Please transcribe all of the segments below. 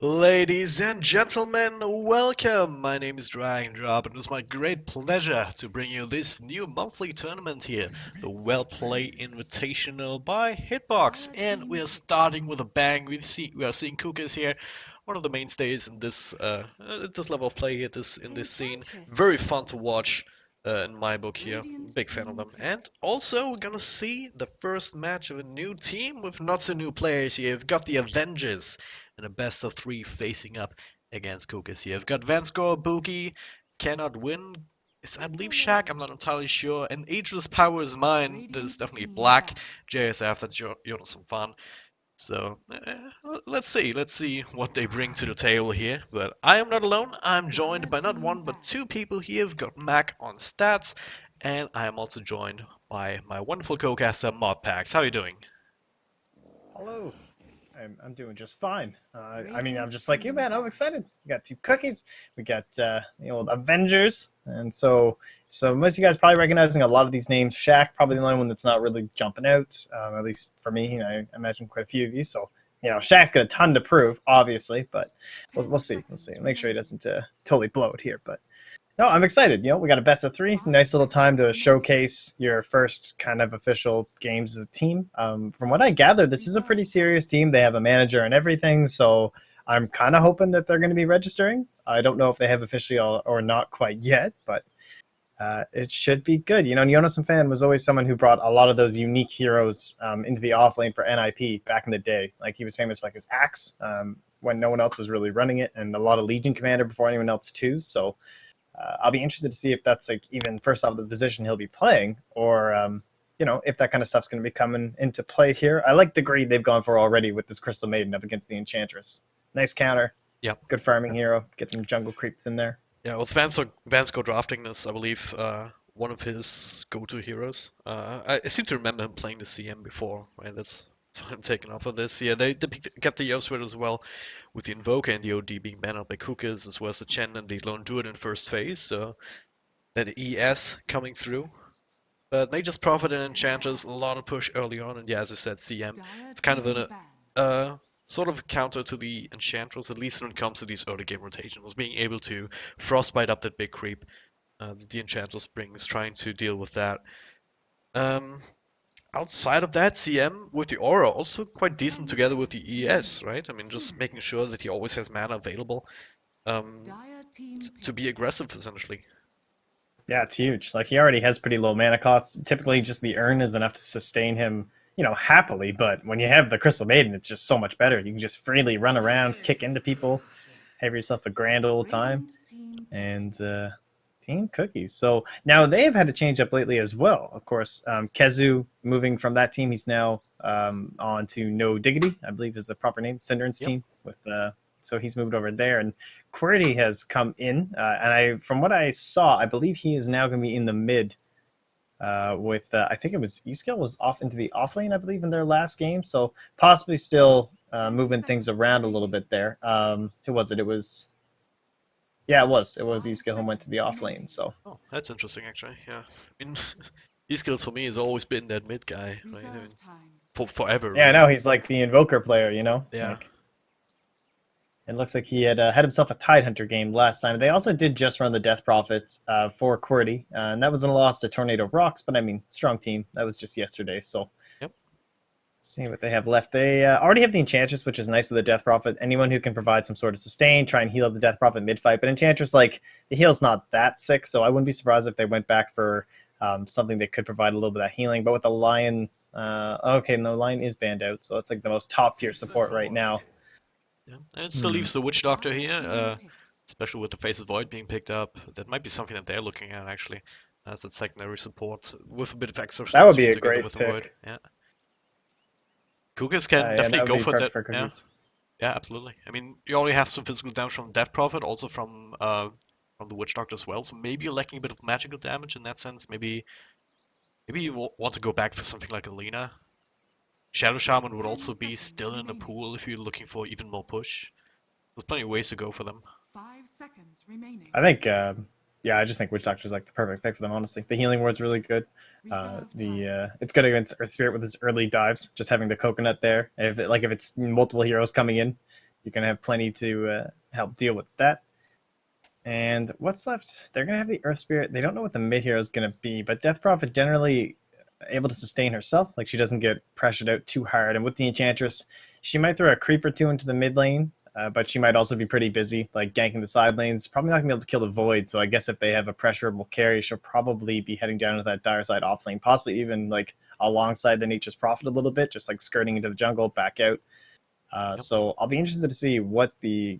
Ladies and gentlemen, welcome! My name is Dragon Drop, and it's my great pleasure to bring you this new monthly tournament here, the Wellplay Invitational by Hitbox. And we are starting with a bang. We are seeing COOKISS here, one of the mainstays in this level of play here, in this scene. Very fun to watch. In my book here, big fan of them. And also, we're gonna see the first match of a new team with not so new players here. We've got the Avengers in a best of three facing up against COOKISS here. I've got Vanscore, Boogie, cannot win. It's, I believe, Shaq, I'm not entirely sure. And Ageless Power is mine. That is definitely black. JSF, that's Jonas some fun. So let's see what they bring to the table here. But I am not alone. I'm joined by not one but two people here. We've got Mac on stats, and I am also joined by my wonderful co-caster Modpacks. How are you doing? Hello. I'm doing just fine. I'm just like you, man. I'm excited. We got two cookies. We got the old Avengers, and so most of you guys probably recognizing a lot of these names. Shaq, probably the only one that's not really jumping out, at least for me. I imagine quite a few of you. So Shaq's got a ton to prove, obviously, but we'll see. We'll see. Make sure he doesn't totally blow it here, but. No, I'm excited. We got a best of three. Nice little time to showcase your first kind of official games as a team. From what I gather, this is a pretty serious team. They have a manager and everything, so I'm kind of hoping that they're going to be registering. I don't know if they have officially or not quite yet, but it should be good. Jonas Fan was always someone who brought a lot of those unique heroes into the offlane for NIP back in the day. Like he was famous for like his axe when no one else was really running it, and a lot of Legion Commander before anyone else too. So. I'll be interested to see if that's like even first off the position he'll be playing, or if that kind of stuff's going to be coming into play here. I like the grade they've gone for already with this Crystal Maiden up against the Enchantress. Nice counter. Yeah. Good farming hero. Get some jungle creeps in there. Yeah, with Vansco drafting this, I believe one of his go-to heroes. I seem to remember him playing the CM before, right? That's why I'm taking off of this. Yeah, they get the Yoswit as well, with the Invoker and the OD being banned out by COOKISS, as well as the Chen and the Lone Druid in first phase, so that ES coming through. But they just profited in Enchanters, a lot of push early on, and yeah, as I said, CM. It's kind of a sort of counter to the Enchantress, at least when it comes to these early game rotations, being able to frostbite up that big creep that the Enchantress brings, trying to deal with that. Um, Outside of that, CM with the Aura also quite decent together with the ES, right? I mean, just making sure that he always has mana available um, to be aggressive, essentially. Yeah, it's huge. Like he already has pretty low mana costs. Typically, just the urn is enough to sustain him, happily. But when you have the Crystal Maiden, it's just so much better. You can just freely run around, kick into people, have yourself a grand old time. And Team Cookies. So now they've had to change up lately as well. Of course, Kezu moving from that team, he's now on to No Diggity, I believe is the proper name, Synderen's team. With so he's moved over there, and QWERTY has come in, and from what I saw, I believe he is now going to be in the mid. With I think it was eSkill was off into the offlane, I believe, in their last game, so possibly still moving things around a little bit there. Who was it? It was yeah, it was. It was eSkill who went to the off lane. So. Oh, that's interesting, actually. Yeah, I mean, eSkills for me has always been that mid guy, right? I mean, for forever. Yeah, Really. I know he's like the Invoker player, Yeah. Like, it looks like he had himself a Tidehunter game last time. They also did just run the Death Prophets for QWERTY, and that was a loss to Tornado Rocks. But I mean, strong team. That was just yesterday. So. Yep. See what they have left. They already have the Enchantress, which is nice with the Death Prophet. Anyone who can provide some sort of sustain, try and heal the Death Prophet mid-fight. But Enchantress, like, the heal's not that sick, so I wouldn't be surprised if they went back for something that could provide a little bit of healing. But with the Lion, okay, no, Lion is banned out, so it's like the most top-tier support right now. Yeah, and it still leaves the Witch Doctor here, especially with the Faceless Void being picked up. That might be something that they're looking at, actually, as that secondary support with a bit of extra that would be a together great with the pick. Void. Yeah. COOKISS can definitely go for that. For yeah. Yeah, absolutely. I mean, you already have some physical damage from Death Prophet, also from the Witch Doctor as well. So maybe you're lacking a bit of magical damage in that sense. Maybe you want to go back for something like Alina. Shadow Shaman would also be still in the pool if you're looking for even more push. There's plenty of ways to go for them. 5 seconds remaining. I think, yeah, I just think Witch Doctor is like the perfect pick for them. Honestly, the healing ward's really good. It's good against Earth Spirit with his early dives. Just having the coconut there, if it's multiple heroes coming in, you're going to have plenty to help deal with that. And what's left? They're going to have the Earth Spirit. They don't know what the mid hero is going to be, but Death Prophet generally able to sustain herself. Like, she doesn't get pressured out too hard. And with the Enchantress, she might throw a creep or two into the mid lane, but she might also be pretty busy, like ganking the side lanes. Probably not going to be able to kill the Void. So I guess if they have a pressurable carry, she'll probably be heading down to that dire side off lane, possibly even like alongside the Nature's Prophet a little bit, just like skirting into the jungle, back out. So I'll be interested to see what the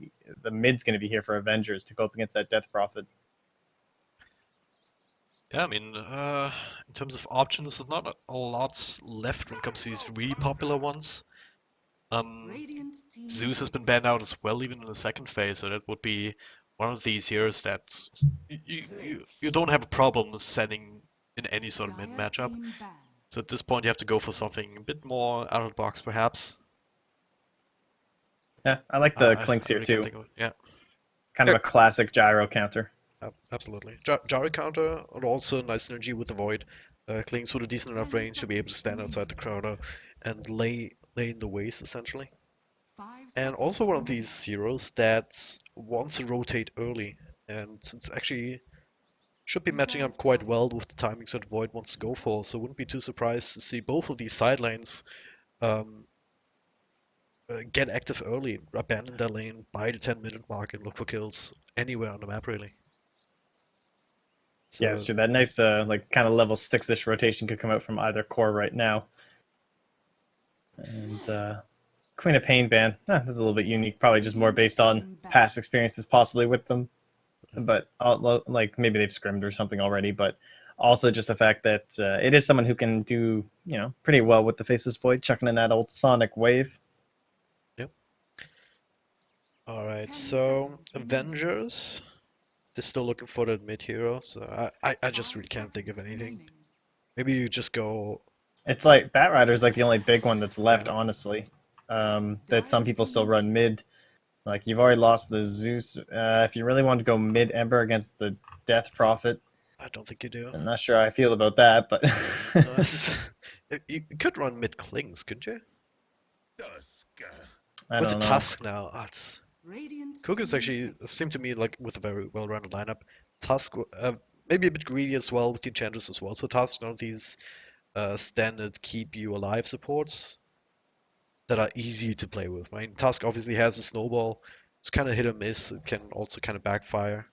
mid's going to be here for Avengers to go up against that Death Prophet. Yeah, I mean, in terms of options, there's not a lot left when it comes to these really popular ones. Radiant team Zeus has been banned out as well, even in the second phase, so that would be one of these heroes that you don't have a problem setting in any sort of mid Dire matchup. team ban. So at this point, you have to go for something a bit more out of the box, perhaps. Yeah, I like the Clinks I here really can't too. think of it. Yeah, Kind of a classic gyro counter. absolutely. Jari counter, and also nice synergy with the Void. Klings with a decent enough 10 range to be able to stand outside the crowder and lay in the waste, essentially. 5 And seconds also one of remaining. these heroes that wants to rotate early, and it's actually should be matching up quite well with the timings that Void wants to go for, so wouldn't be too surprised to see both of these side lanes um, get active early, abandon their lane by the 10-minute mark and look for kills anywhere on the map, really. Yeah, it's So true. That nice, like, kind of level 6-ish rotation could come out from either core right now. And Queen of Pain ban. This is a little bit unique. Probably just more based on past experiences possibly with them. But like maybe they've scrimmed or something already. But also just the fact that it is someone who can do, pretty well with the Faceless Void, chucking in that old Sonic Wave. yep. All right, 10 so seconds remaining. Avengers. They're still looking for that mid hero, so I just 5 really can't think of seconds anything. remaining. Maybe you just go. It's like Bat Rider is like the only big one that's left, Yeah. honestly. That some people still run mid. Like, you've already lost the Zeus. If you really want to go mid Ember against the Death Prophet, I don't think you do. I'm not sure how I feel about that, but You could run mid Klings, couldn't you? I With the don't know. Tusk now, it's Radiant COOKISS team actually hit. seemed to me like with a very well-rounded lineup. Tusk, maybe a bit greedy as well with the Enchanters as well. So Tusk, none of these standard keep you alive supports that are easy to play with. Right? Tusk obviously has a snowball. It's kind of hit or miss. It can also kind of backfire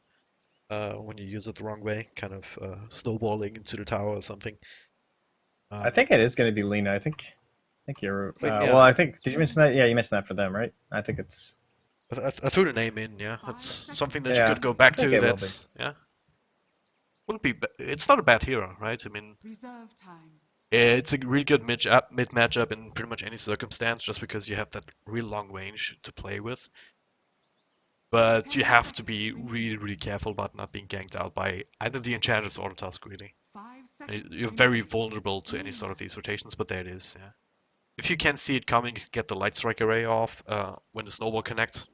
when you use it the wrong way, kind of snowballing into the tower or something. I think it is going to be Lena. I think you're. Wait, Well, yeah, I think did you mention that? Yeah, you mentioned that for them, right? I think it's. I threw the name in. Yeah, 5 that's something seconds that you Yeah, could go remaining. back I think to. it will be. That's yeah. Wouldn't be. It's not a bad hero, right? I mean, Reserve time. it's a really good mid matchup in pretty much any circumstance, just because you have that real long range to play with. But you 10 have to be seconds really, remaining. really careful about not being ganked out by either the Enchanters or the Tusk, really. 5 And seconds you're very remaining. vulnerable to any sort of these rotations, but there it is, yeah. If you can see it coming, you can get the Light Strike array off when the Snowball connects.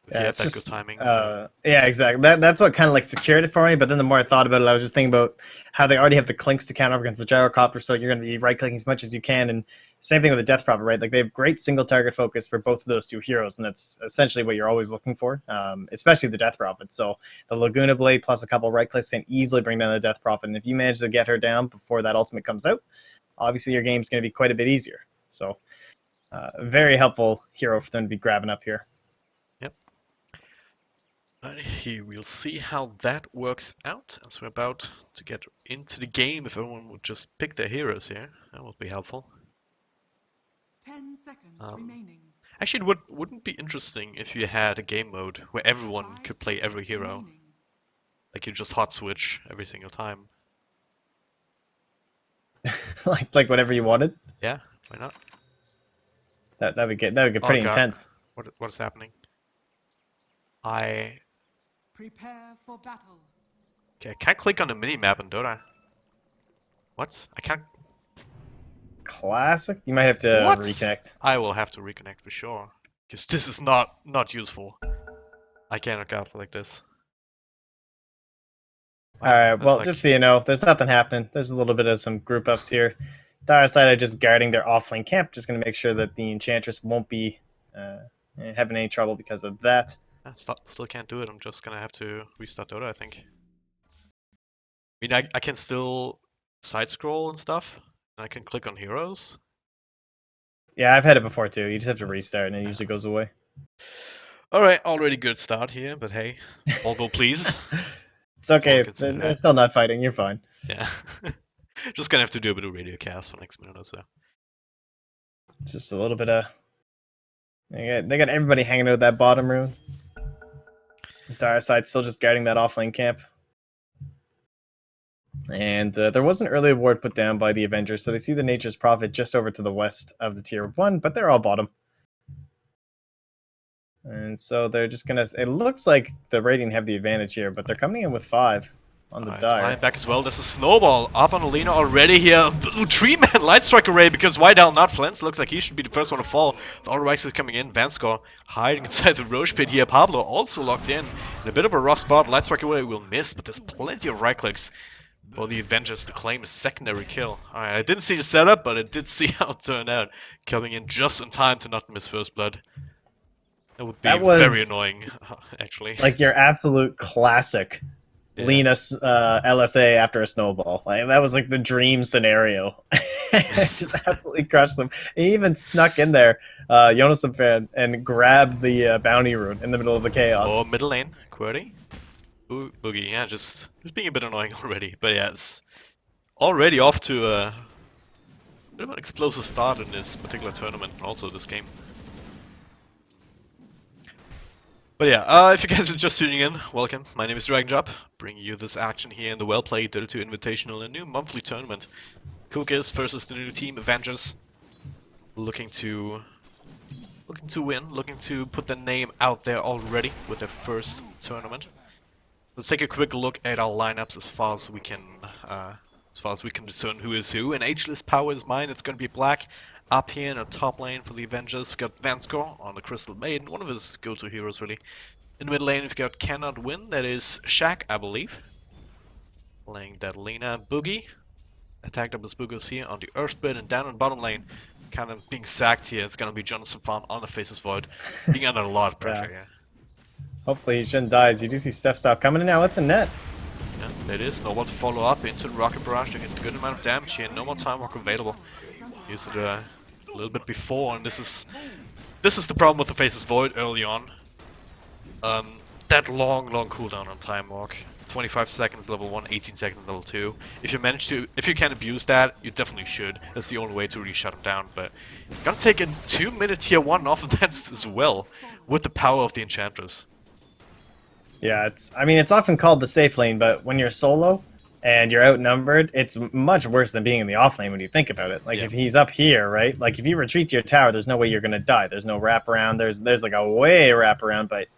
If you Yeah, had it's that good just. timing. Yeah, exactly. That's what kind of like secured it for me. But then the more I thought about it, I was just thinking about how they already have the Clinks to counter up against the Gyrocopter, so you're going to be right clicking as much as you can. And same thing with the Death Prophet, right? Like, they have great single target focus for both of those two heroes, and that's essentially what you're always looking for, especially the Death Prophet. So the Laguna Blade plus a couple right clicks can easily bring down the Death Prophet. And if you manage to get her down before that ultimate comes out, obviously your game's going to be quite a bit easier. So very helpful hero for them to be grabbing up here. Yep. Here we'll see how that works out as we're about to get into the game. If everyone would just pick their heroes here, that would be helpful. 10 seconds Um, remaining. Actually, it wouldn't be interesting if you had a game mode where everyone 5 could play every seconds hero. remaining. Like you just hot switch every single time. like whatever you wanted. Yeah, why not? That would get Oh pretty god, intense. what is happening? Prepare for battle. Okay, I can't click on the mini map, and don't I? What? I can't. Classic. You might have to What? reconnect. I will have to reconnect for sure, because this is not useful. I cannot go like this. Wow, All right. that's Well, like just so you know, there's nothing happening. There's a little bit of some group ups here. Dire side are just guarding their offlane camp, just going to make sure that the Enchantress won't be having any trouble because of that. Still can't do it. I'm just gonna have to restart Dota, I think. I mean, I can still side scroll and stuff. And I can click on heroes. Yeah, I've had it before too. You just have to restart and it usually goes away. Alright, already good start here, but hey, all go please. It's okay. Can say They're that. still not fighting. You're fine. Yeah. Just gonna have to do a bit of radio cast for the next minute or so. It's just a little bit of. They got everybody hanging out that bottom room. Entire side still just guarding that offlane camp. And there was an early award put down by the Avengers, so they see the Nature's Prophet just over to the west of the tier 1, but they're all bottom. And so they're just gonna. It looks like the Radiant have the advantage here, but they're coming in with 5 on the dire. Flying back as well. There's a snowball up on Alina already here. Blue 3-man light strike array because Whiteowl not Flens. Looks like he should be the first one to fall. The Autorex is coming in. Vanscore hiding inside the Roche pit here. Pablo also locked in a bit of a rough spot. Light strike array will miss, but there's plenty of right clicks for the Avengers to claim a secondary kill. Alright, I didn't see the setup, but I did see how it turned out. Coming in just in time to not miss first blood. That would be very annoying, actually. Like your absolute classic Lena LSA after a snowball. Like, that was like the dream scenario. Just absolutely crushed them. He even snuck in there, Jonas fan, and grabbed the bounty rune in the middle of the chaos. Oh, middle lane, QWERTY. Boogie, yeah, just being a bit annoying already. But yeah, it's already off to a bit of an explosive start in this particular tournament, and also this game. But yeah, if you guys are just tuning in, welcome. My name is DragonDrop, bringing you this action here in the Wellplay Dota 2 Invitational, a new monthly tournament. COOKISS versus the new team, Avengers. Looking to win, looking to put their name out there already with their first tournament. Let's take a quick look at our lineups as far as we can discern who is who. And Ageless Power is mine. It's going to be Black up here in the top lane for the Avengers. We've got Vanscore on the Crystal Maiden, one of his go-to heroes really. In the mid lane we've got Cannot Win, that is Shaq, I believe. Playing that Lena. Boogie attacked up as Boogers here on the Earth Bit, and down in bottom lane, kind of being sacked here. It's going to be Jonathan Farm on the Faceless Void, being under a lot of pressure here. Hopefully he shouldn't die, as you do see Steph Stop coming in now at the net. Yeah, there it is. Snowball to follow up into the Rocket Barrage to get a good amount of damage here. No more time walk available. Used it a little bit before, and this is the problem with the Faceless Void early on. That long cooldown on time walk. 25 seconds level 1, 18 seconds level 2. If you can abuse that, you definitely should. That's the only way to really shut him down. But you're gonna take a 2-minute tier 1 off of that as well, with the power of the Enchantress. Yeah, it's often called the safe lane, but when you're solo and you're outnumbered, it's much worse than being in the off lane when you think about it. Like, if he's up here, right? Like, if you retreat to your tower, there's no way you're gonna die. There's no wraparound. There's like a way wraparound, but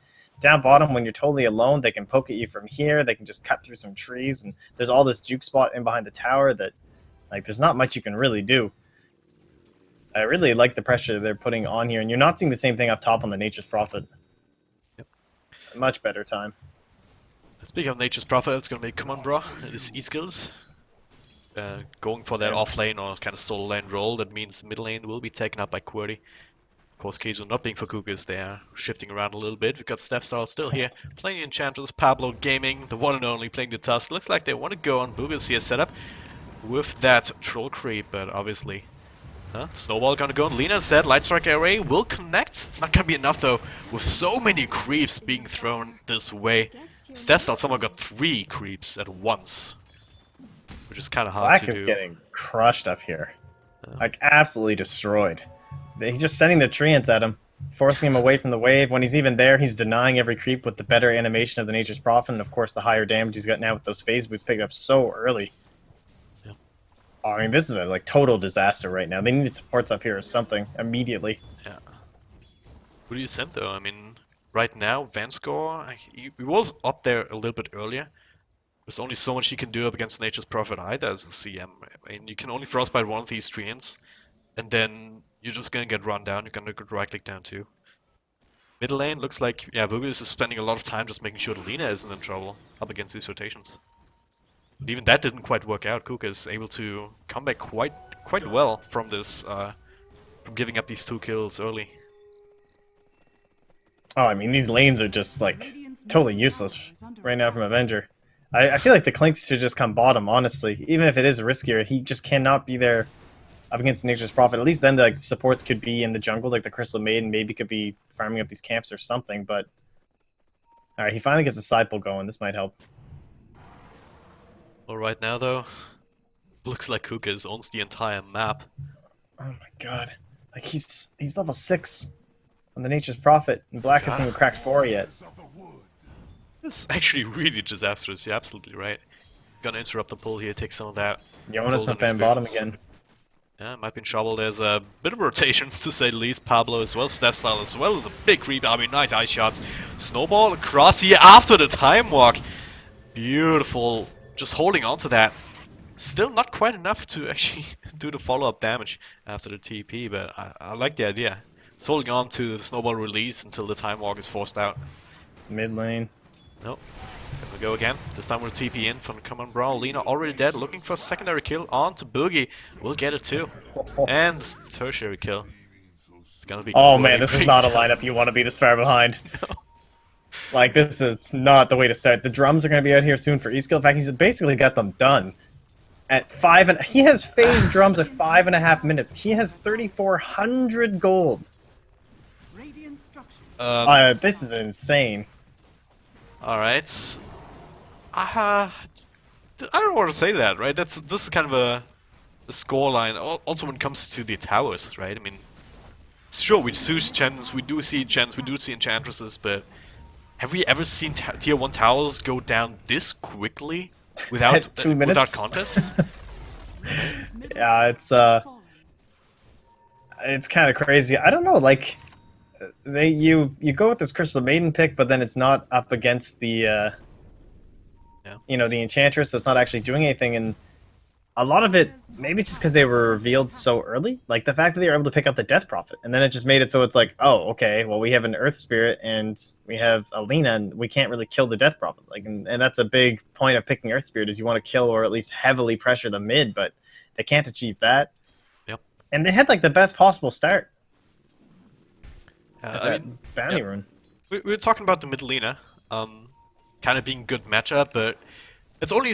down bottom, when you're totally alone, they can poke at you from here. They can just cut through some trees, and there's all this juke spot in behind the tower that, like, there's not much you can really do. I really like the pressure they're putting on here, and you're not seeing the same thing up top on the Nature's Prophet. Yep. Much better time. Speaking of Nature's Prophet, it's gonna be come on, bro. It is E-skills. Going for that off lane or kind of solo lane role. That means mid lane will be taken up by QWERTY. Of course, Keizo not being for COOKISS, they are shifting around a little bit. We've got Steph still here, playing Enchantress, Pablo Gaming, the one and only, playing the Tusk. Looks like they want to go on Boogers here setup with that Troll Creep, but obviously... Snowball gonna go on Lena instead. Light Strike Array will connect. It's not gonna be enough though, with so many creeps being thrown this way. Steph someone got 3 creeps at once, which is kind of hard to do. Black is getting crushed up here. Like, absolutely destroyed. He's just sending the treants at him, forcing him away from the wave. When he's even there, he's denying every creep with the better animation of the Nature's Prophet, and of course the higher damage he's got now with those phase boots picking up so early. Yeah. Oh, I mean, this is a total disaster right now. They need supports up here or something immediately. Yeah. Who do you send though? I mean, right now, Vanscore, he was up there a little bit earlier. There's only so much he can do up against Nature's Prophet either as a CM. I mean, you can only frostbite one of these treants, and then you're just gonna get run down. You're gonna get right click down too. Middle lane looks like, yeah, Boogers is spending a lot of time just making sure that Lena isn't in trouble up against these rotations. But even that didn't quite work out. COOKISS able to come back quite well from this, from giving up these 2 kills early. Oh, I mean, these lanes are just like Radiant's totally middle useless tower is under right now attack. from Avenger. I feel like the Clinks should just come bottom, honestly. Even if it is riskier, he just cannot be there up against Nature's Prophet. At least then, like, supports could be in the jungle, like the Crystal Maiden, maybe could be farming up these camps or something. But all right, he finally gets the side pull going. This might help. Well, right now though, looks like COOKISS owns the entire map. Oh my god, like he's level 6 on the Nature's Prophet, and Black hasn't even cracked 4 yet. It's actually really disastrous. You're absolutely right. Gonna interrupt the pull here, take some of that. Jonas and golden Fan bottom experience. again. Yeah, might be in trouble. There's a bit of rotation, to say the least. Pablo as well, Steph Style as well as a big creep. I mean, nice eye shots. Snowball across here after the time walk. Beautiful. Just holding on to that. Still not quite enough to actually do the follow-up damage after the TP, but I like the idea. It's holding on to the snowball release until the time walk is forced out. Mid lane. Nope. Gonna go again. This time we'll TP in from Common Brawl. Lina already dead, looking for a secondary kill on to Boogie. We'll get it too. And tertiary kill. It's gonna be Oh great, man, this is great. not a lineup you want to be this far behind. Like, this is not the way to start. The drums are going to be out here soon for E-Skill. In fact, he's basically got them done. At he has phase drums at 5.5 minutes. He has 3,400 gold. Radiant structures. This is insane. Alright. I don't want to say that, right? This is kind of a score line. Also when it comes to the towers, right? I mean, sure, we do see gens, we do see enchantresses, but have we ever seen tier 1 towers go down this quickly without At 2 minutes? without contest? Radiant's middle Yeah, tower it's has fallen. it's kind of crazy. I don't know, like you go with this Crystal Maiden pick, but then it's not up against the the Enchantress, so it's not actually doing anything. And a lot of it, maybe it's just because they were revealed so early. Like the fact that they were able to pick up the Death Prophet, and then it just made it so it's like, oh, okay, well we have an Earth Spirit and we have Alina, and we can't really kill the Death Prophet. Like, and that's a big point of picking Earth Spirit is you want to kill or at least heavily pressure the mid, but they can't achieve that. Yep. And they had like the best possible start. I That mean, bounty yeah. rune. We were talking about the mid Lina, kind of being good matchup, but it's only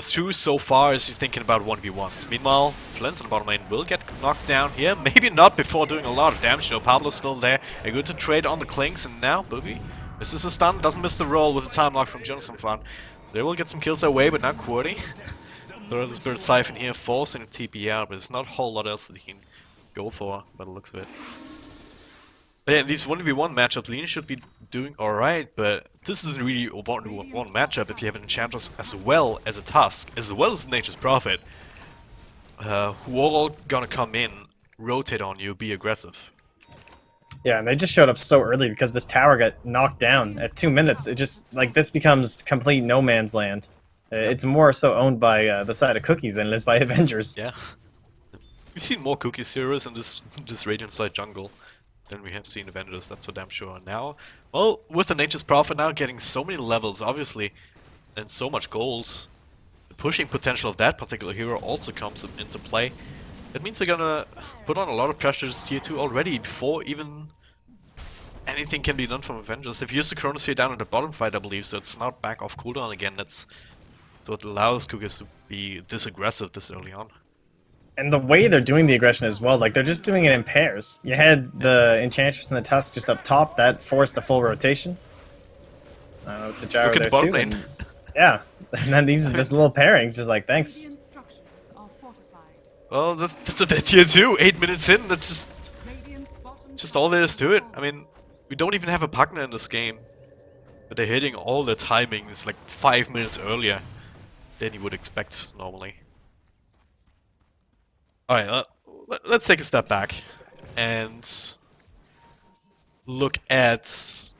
true so far as you're thinking about 1v1s. Meanwhile, Flens on the bottom lane will get knocked down here. Maybe not before doing a lot of damage though. Pablo's still there. They're good to trade on the Clinks, and now Boogie misses a stun, doesn't miss the roll with a time lock from Jonathan Fan. So they will get some kills their way, but not QWERTY. Throw the Spirit Siphon here, forcing a TP out, but there's not a whole lot else that he can go for by the looks of it. But yeah, these 1v1 matchups, Lina should be doing alright, but this isn't really a 1v1 matchup if you have an Enchantress as well as a Tusk, as well as Nature's Prophet, who are all gonna come in, rotate on you, be aggressive. Yeah, and they just showed up so early because this tower got knocked down at 2 minutes. It just, like, this becomes complete no man's land. It's more so owned by the side of COOKISS than it is by Avengers. Yeah. We've seen more COOKISS heroes in this Radiant side jungle than we have seen Avengers, that's for damn sure. Now, well, with the Nature's Prophet now getting so many levels, obviously, and so much gold, the pushing potential of that particular hero also comes into play. That means they're gonna put on a lot of pressure to tier 2 already before even anything can be done from Avengers. They've used the Chronosphere down in the bottom fight, I believe, so it's not back off cooldown again. That's what allows COOKISS to be this aggressive this early on. And the way they're doing the aggression as well, like, they're just doing it in pairs. You had the Enchantress and the Tusk just up top, that forced the full rotation. With the Gyro Look at there the bottom too. lane. And, yeah, and then this little pairings just like, thanks. Radiant structures are fortified. Well, that's a dead tier 2, 8 minutes in, that's Radiant's bottom just tower all there is to it. has I mean, we don't even have a partner in this game, but they're hitting all their timings like 5 minutes earlier than you would expect normally. Alright, let's take a step back and look at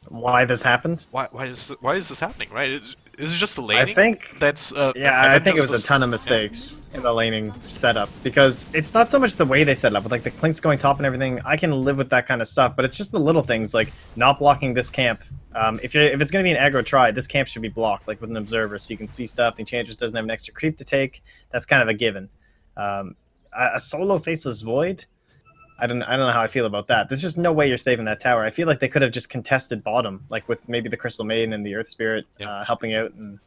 Why this happened? why is this happening, right? Is it just the laning? I think, that's yeah, I think it was a Avengers ton of mistakes in the laning setup, because it's not so much the way they set it up, with like the Clinks going top and everything. I can live with that kind of stuff, but it's just the little things like not blocking this camp. If it's going to be an aggro try, this camp should be blocked, like with an observer, so you can see stuff. The Enchantress doesn't have an extra creep to take. That's kind of a given. A solo faceless void. I don't know how I feel about that. There's just no way you're saving that tower. I feel like they could have just contested bottom, like with maybe the Crystal Maiden and the Earth Spirit helping out, and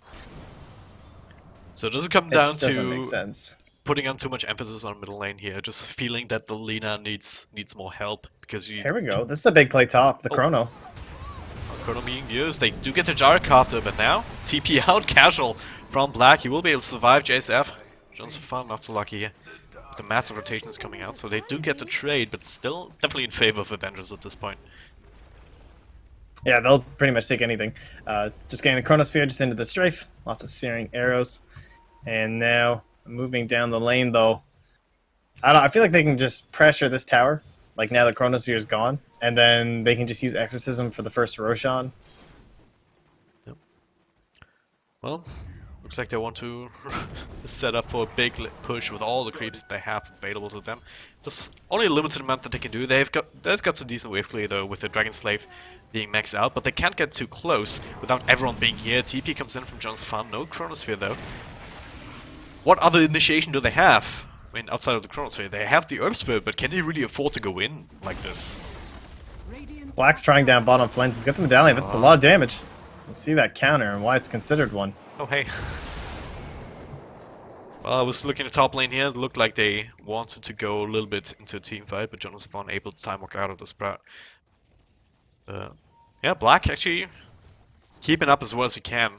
So does it come it down just doesn't make to sense. putting on too much emphasis on middle lane here? Just feeling that the Lina needs more help because you Here we go. This is a big play top, the Chrono. Chrono being used. They do get the Gyrocopter, but now TP out casual from Black. He will be able to survive JSF. Johnson Fan not so lucky here. The massive rotation is coming out, so they do get the trade, but still definitely in favor of Avengers at this point. Yeah, they'll pretty much take anything. Just getting the Chronosphere just into the strafe. Lots of searing arrows. And now moving down the lane, though. I feel like they can just pressure this tower. Like now the Chronosphere is gone, and then they can just use Exorcism for the first Roshan. Yep. Well, looks like they want to set up for a big push with all the creeps that they have available to them. There's only a limited amount that they can do. They've got some decent wave play though with the Dragon Slave being maxed out, but they can't get too close without everyone being here. TP comes in from John's Fan, no Chronosphere though. What other initiation do they have? I mean, outside of the Chronosphere, they have the Earth Spirit, but can they really afford to go in like this? Radiant's Black's trying down bottom flanks. He's got the medallion. That's a lot of damage. We'll see that counter and why it's considered one. Oh, hey. Well, I was looking at top lane here. It looked like they wanted to go a little bit into a team fight, but Jonas Vaughn able to time walk out of the sprout. Yeah, Black actually keeping up as well as he can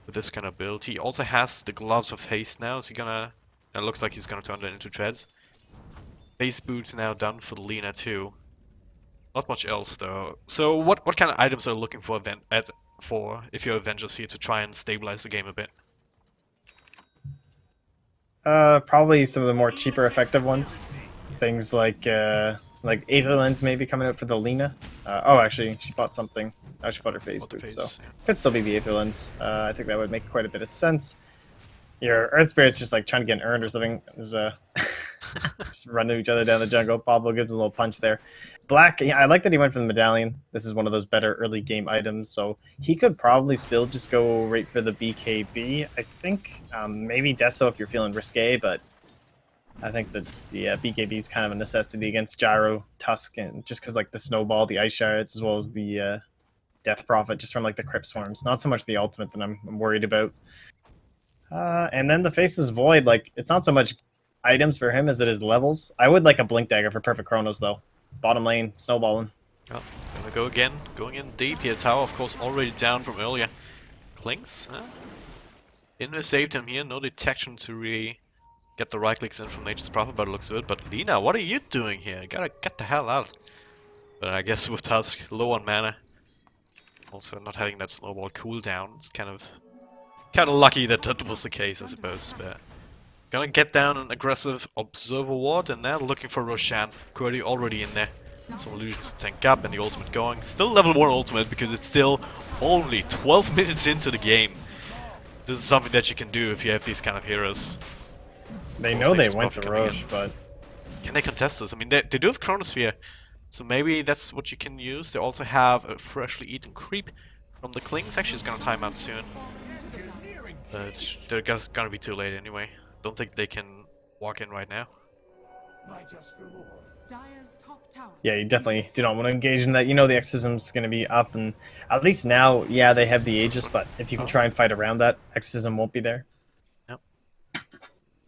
with this kind of build. He also has the gloves of haste now. Is he gonna? It looks like he's gonna turn that into treads. Base boots now done for the Lina too. Not much else though. So what kind of items are you looking for if you're Avengers here to try and stabilize the game a bit? Probably some of the more cheaper, effective ones. Things like Aether Lens maybe coming out for the Lina. Oh, actually, she bought something. Oh, she bought her phase boots, so could still be the Aether Lens. I think that would make quite a bit of sense. Your Earth Spirit's just like trying to get an earned or something. Is just running each other down the jungle. Pablo gives a little punch there. Black, yeah, I like that he went for the medallion. This is one of those better early game items, so he could probably still just go right for the BKB. I think maybe Deso if you're feeling risque, but I think that the BKB is kind of a necessity against Gyro, Tusk, and just because like the snowball, the ice shards, as well as the Death Prophet, just from like the Crypt Swarms. Not so much the ultimate that I'm worried about. And then the Faceless Void, like it's not so much items for him as it is levels. I would like a Blink Dagger for Perfect Chronos though. Bottom lane, snowballing. Oh, gonna go again, going in deep here. Tower, of course, already down from earlier. Clinks, Invis saved him here, no detection to really get the right clicks in from Nature's Prophet, but it looks good. But Lina, what are you doing here? You gotta get the hell out. But I guess with Tusk, low on mana, also not having that snowball cooldown, it's kind of lucky that that was the case, I suppose. But gonna get down an aggressive Observer Ward, and now looking for Roshan. Query already in there. Some illusions to tank up, and the ultimate going. Still level 1 ultimate, because it's still only 12 minutes into the game. This is something that you can do if you have these kind of heroes. They know they went to Roche, but... Can they contest this? I mean, they do have Chronosphere, so maybe that's what you can use. They also have a freshly eaten creep from the Klings. Actually, it's gonna time out soon. They're gonna be too late anyway. Don't think they can walk in right now. Dire's top tower. Yeah, you definitely do not want to engage in that. You know the Exorcism's going to be up, and at least now, yeah, they have the Aegis, but if you can try and fight around that, Exorcism won't be there. Yep.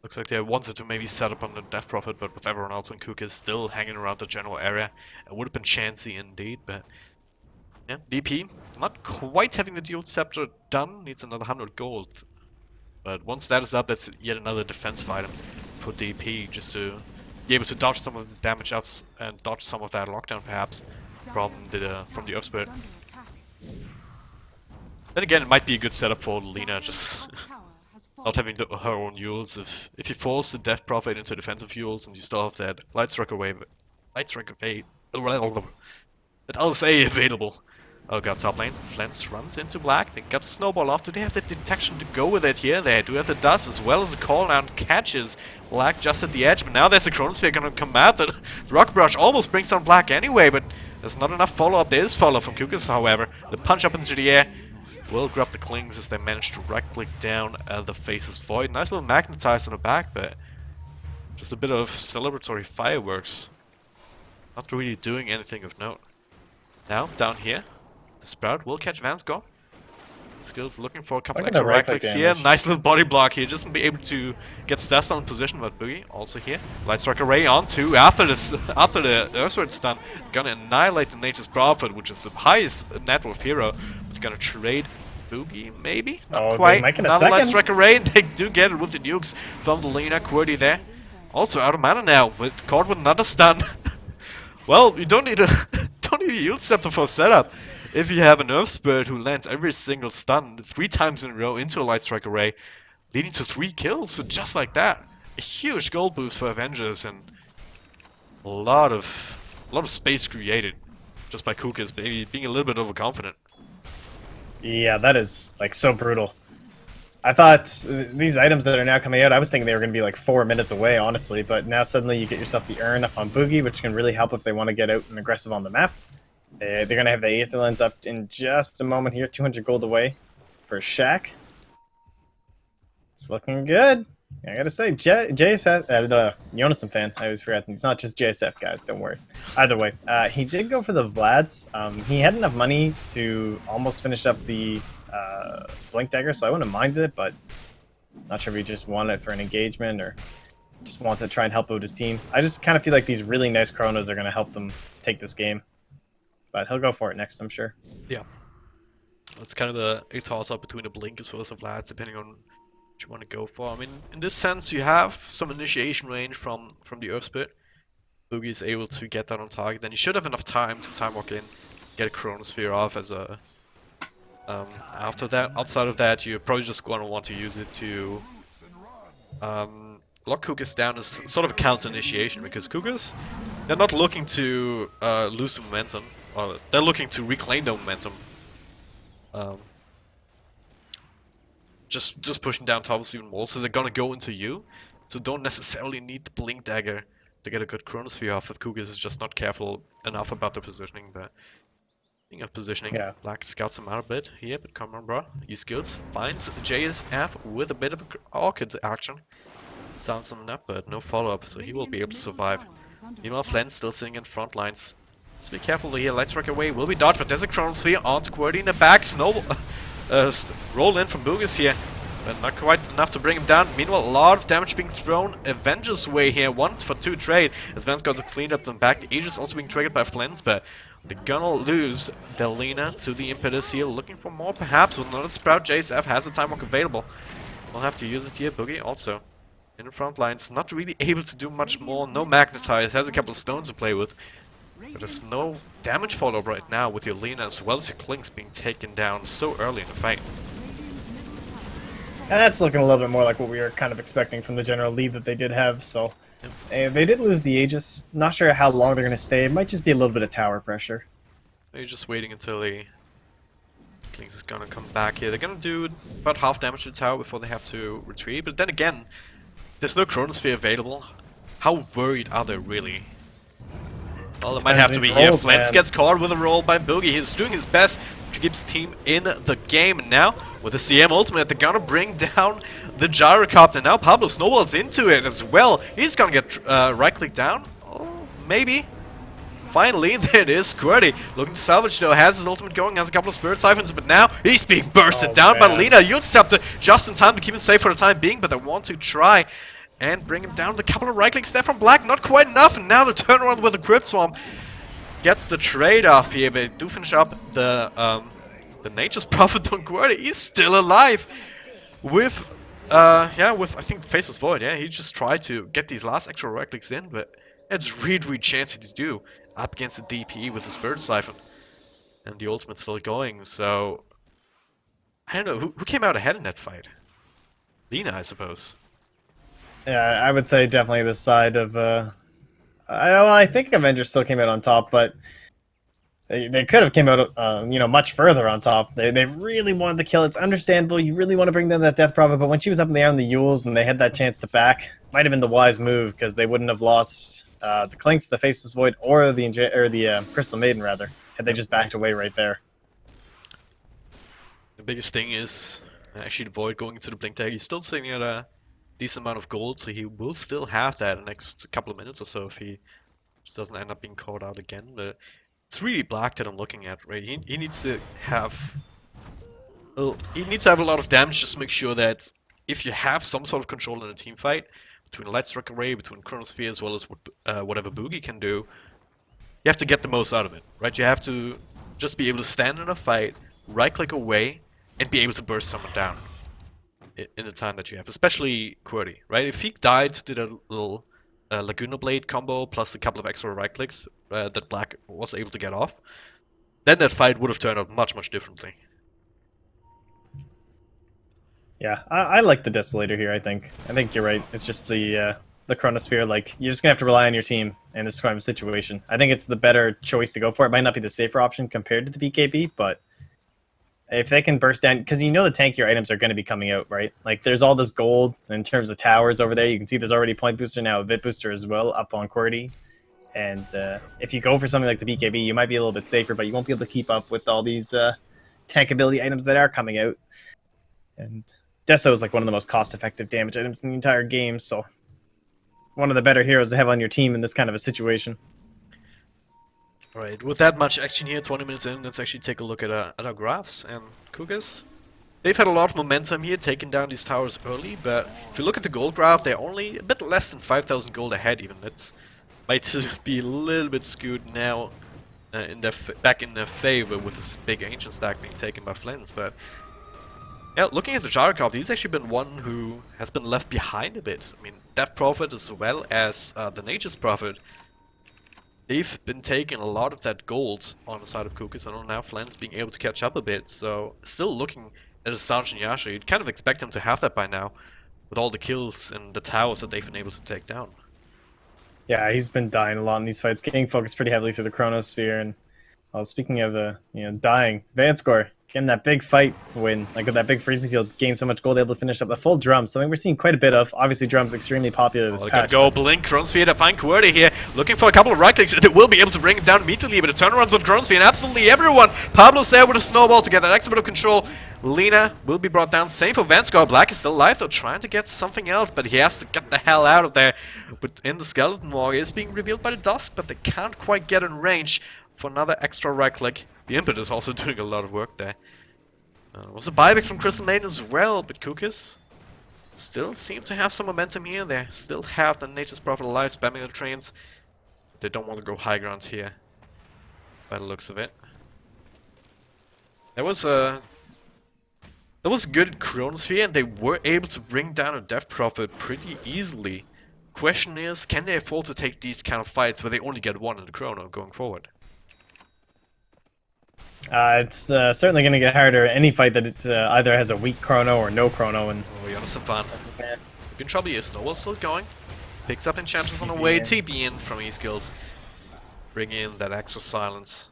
Looks like they wanted to maybe set up on the Death Prophet, but with everyone else in COOKISS still hanging around the general area, it would have been chancy indeed, but... Yeah, DP, not quite having the Dual Scepter done, needs another 100 gold. But once that is up, that's yet another defensive item for DP, just to be able to dodge some of the damage outs and dodge some of that lockdown perhaps from the Earth Spirit. Then again, it might be a good setup for Lina, just not having her own Yules. If you force the Death Prophet into defensive Yules and you still have that Light Striker that LSA available. Oh god, top lane. Flens runs into Black. They got Snowball off. Do they have the detection to go with it here? They do have the dust as well as the call down catches Black just at the edge. But now there's a Chronosphere gonna come out. The Rock Brush almost brings down Black anyway, but there's not enough follow-up. There is follow from COOKISS, however. The punch up into the air will grab the Klings as they manage to right-click down the Faceless Void. Nice little magnetize on the back, but just a bit of celebratory fireworks Not really doing anything of note. Now, down here, the Sprout will catch Vansgore. Skills looking for a couple Look at the extra right right-click clicks here. damage. Nice little body block here, just to be able to get Stas on position. But Boogie also here. Light Strike Array on two. After this, after the Earthward stun, gonna annihilate the Nature's Prophet, which is the highest net worth hero. It's gonna trade Boogie, maybe? Not Oh, they quite. might get a Another Light second. Strike Array. They do get it with the nukes from the Lina. QWERTY there. Also out of mana now, caught with another stun. Well, you don't need a don't need a yield scepter for setup. If you have an Earth Spirit who lands every single stun 3 times in a row into a Light Strike Array, leading to 3 kills, so just like that, a huge gold boost for Avengers and a lot of space created just by COOKISS being a little bit overconfident. Yeah, that is like so brutal. I thought these items that are now coming out, I was thinking they were going to be like 4 minutes away, honestly. But now suddenly you get yourself the urn up on Boogie, which can really help if they want to get out and aggressive on the map. They're going to have the Aetherlands up in just a moment here, 200 gold away for Shack. It's looking good. I gotta say, JSF, Jonasen fan, I always forget. He's not just JSF, guys, don't worry. Either way, he did go for the Vlads. He had enough money to almost finish up the Blink Dagger, so I wouldn't have minded it, but not sure if he just wanted it for an engagement or just wants to try and help out his team. I just kind of feel like these really nice Chronos are going to help them take this game. But he'll go for it next, I'm sure. Yeah. It's kind of a toss-up between the Blink as well as the Vlad, depending on what you want to go for. I mean, in this sense, you have some initiation range from the Earth Spirit. Boogie is able to get that on target, then you should have enough time to time walk in, get a Chronosphere off as a... after that, outside of that, you're probably just going to want to use it to lock COOKISS down as sort of a counter initiation, because COOKISS, they're not looking to lose the momentum, or they're looking to reclaim the momentum. Just pushing down towers even more, so they're gonna go into you, so don't necessarily need the Blink Dagger to get a good Chronosphere off if COOKISS is just not careful enough about the positioning. But speaking of positioning, Yeah. Black scouts him out a bit here, but come on, bro. He skills, finds JSF with a bit of Orchid action. Sounds him up, but no follow-up, so he will be able to survive. Meanwhile, Flens still sitting in front lines. Let's be careful here. Light Strike Away will be dodged, but there's a Chronosphere onto QWERTY in the back. Snow roll in from Boogus here, but not quite enough to bring him down. Meanwhile, a lot of damage being thrown Avengers' way here. 1 for 2 trade as Vance got it cleaned up and back. The Aegis also being triggered by Flens, but they're gonna lose Delina to the Impetus here. Looking for more perhaps with another Sprout. JSF has a time walk available. We'll have to use it here. Boogie also in the front lines, not really able to do much more. No Magnetize, has a couple of stones to play with. But there's no damage follow-up right now with your Lina as well as your Clinks being taken down so early in the fight. And that's looking a little bit more like what we were kind of expecting from the general lead that they did have. So they did lose the Aegis. Not sure how long they're going to stay. It might just be a little bit of tower pressure. They're just waiting until the Clinks is gonna come back here. They're gonna do about half damage to the tower before they have to retreat. But then again, there's no Chronosphere available. How worried are they really? Well, it might have to be here. Flens gets caught with a roll by Boogie. He's doing his best to keep his team in the game. Now, with the CM ultimate, they're gonna bring down the Gyrocopter. Now Pablo snowballs into it as well. He's gonna get right-click down. Oh, maybe. Finally, there it is. QWERTY looking to salvage though, has his ultimate going, has a couple of Spirit Siphons, but now he's being bursted down by Lina. Yield Scepter just in time to keep him safe for the time being, but they want to try and bring him down with a couple of right clicks there from Black. Not quite enough, and now the turnaround with the Crypt Swarm gets the trade off here, but they do finish up the Nature's Prophet on QWERTY. He's still alive with with I think Faceless Void. Yeah, he just tried to get these last extra right clicks in, but it's really chancy to do up against the DP with the Spirit Siphon and the ultimate's still going. So I don't know who came out ahead in that fight. Lina, I suppose. Yeah, I would say definitely the side of... I think Avengers still came out on top, but they could have came out much further on top. They really wanted to kill. It's understandable. You really want to bring down that Death Prophet, but when she was up in the air on the Yules and they had that chance to back, might have been the wise move because they wouldn't have lost the Clinks, the Faceless Void, or the Crystal Maiden, rather, had they just backed away right there. The biggest thing is actually the Void going into the Blink Tag. He's still sitting at a decent amount of gold, so he will still have that in the next couple of minutes or so if he Just doesn't end up being called out again. But it's really Black that I'm looking at, right? He needs to have. Well, he needs to have a lot of damage just to make sure that if you have some sort of control in a team fight between Light Strike Array, between Chronosphere, as well as whatever Boogie can do, you have to get the most out of it, right? You have to just be able to stand in a fight, right-click away, and be able to burst someone down in the time that you have, especially QWERTY, right? If he died, did a little Laguna Blade combo plus a couple of extra right-clicks that Black was able to get off, then that fight would have turned out much, much differently. Yeah, I like the Desolator here. I think you're right. It's just the Chronosphere. Like, you're just gonna have to rely on your team in this kind of situation. I think it's the better choice to go for. It might not be the safer option compared to the BKB, but if they can burst down, because you know the tankier items are going to be coming out, right? Like, there's all this gold in terms of towers over there. You can see there's already point booster now, a Vit booster as well up on QWERTY. And if you go for something like the BKB, you might be a little bit safer, but you won't be able to keep up with all these tank ability items that are coming out. And Deso is like one of the most cost-effective damage items in the entire game, so one of the better heroes to have on your team in this kind of a situation. Alright, with that much action here, 20 minutes in, let's actually take a look at our graphs. And COOKISS, they've had a lot of momentum here, taking down these towers early, but if you look at the gold graph, they're only a bit less than 5,000 gold ahead even. That's might be a little bit skewed now back in their favor with this big ancient stack being taken by Flint's, but yeah, looking at the Gyrocop, he's actually been one who has been left behind a bit. I mean, Death Prophet as well as the Nature's Prophet, they've been taking a lot of that gold on the side of COOKISS, and now Flint's being able to catch up a bit, so still looking at a Sarge and Yasha, you'd kind of expect him to have that by now, with all the kills and the towers that they've been able to take down. Yeah, he's been dying a lot in these fights, getting focused pretty heavily through the Chronosphere, and well, speaking of dying, Vanscore getting that big fight win, like with that big freezing field, gained so much gold, able to finish up the full drum. Something we're seeing quite a bit of. Obviously, drum's extremely popular this patch. Go Blink, Chronosphere to find QWERTY here, looking for a couple of right clicks. They will be able to bring him down immediately, but a turnaround with Chronosphere and absolutely everyone. Pablo's there with a snowball to get that extra bit of control. Lina will be brought down. Same for Vanscore. Black is still alive though, trying to get something else, but he has to get the hell out of there. But in the Skeleton Warrior is being revealed by the dusk, but they can't quite get in range for another extra right click. The Impet is also doing a lot of work there. Was a buyback from Crystal Maiden as well, but COOKISS still seem to have some momentum here. They still have the Nature's Prophet alive, spamming the trains. They don't want to go high ground here, by the looks of it. That was good Chronosphere, and they were able to bring down a Death Prophet pretty easily. Question is, can they afford to take these kind of fights where they only get one in the Chrono going forward? It's certainly going to get harder. Any fight that it either has a weak Chrono or no Chrono. And oh, Jonas and Van. In trouble here, Snowball's still going. Picks up enchantress on the way, TB in from E-Skills. Bring in that extra silence.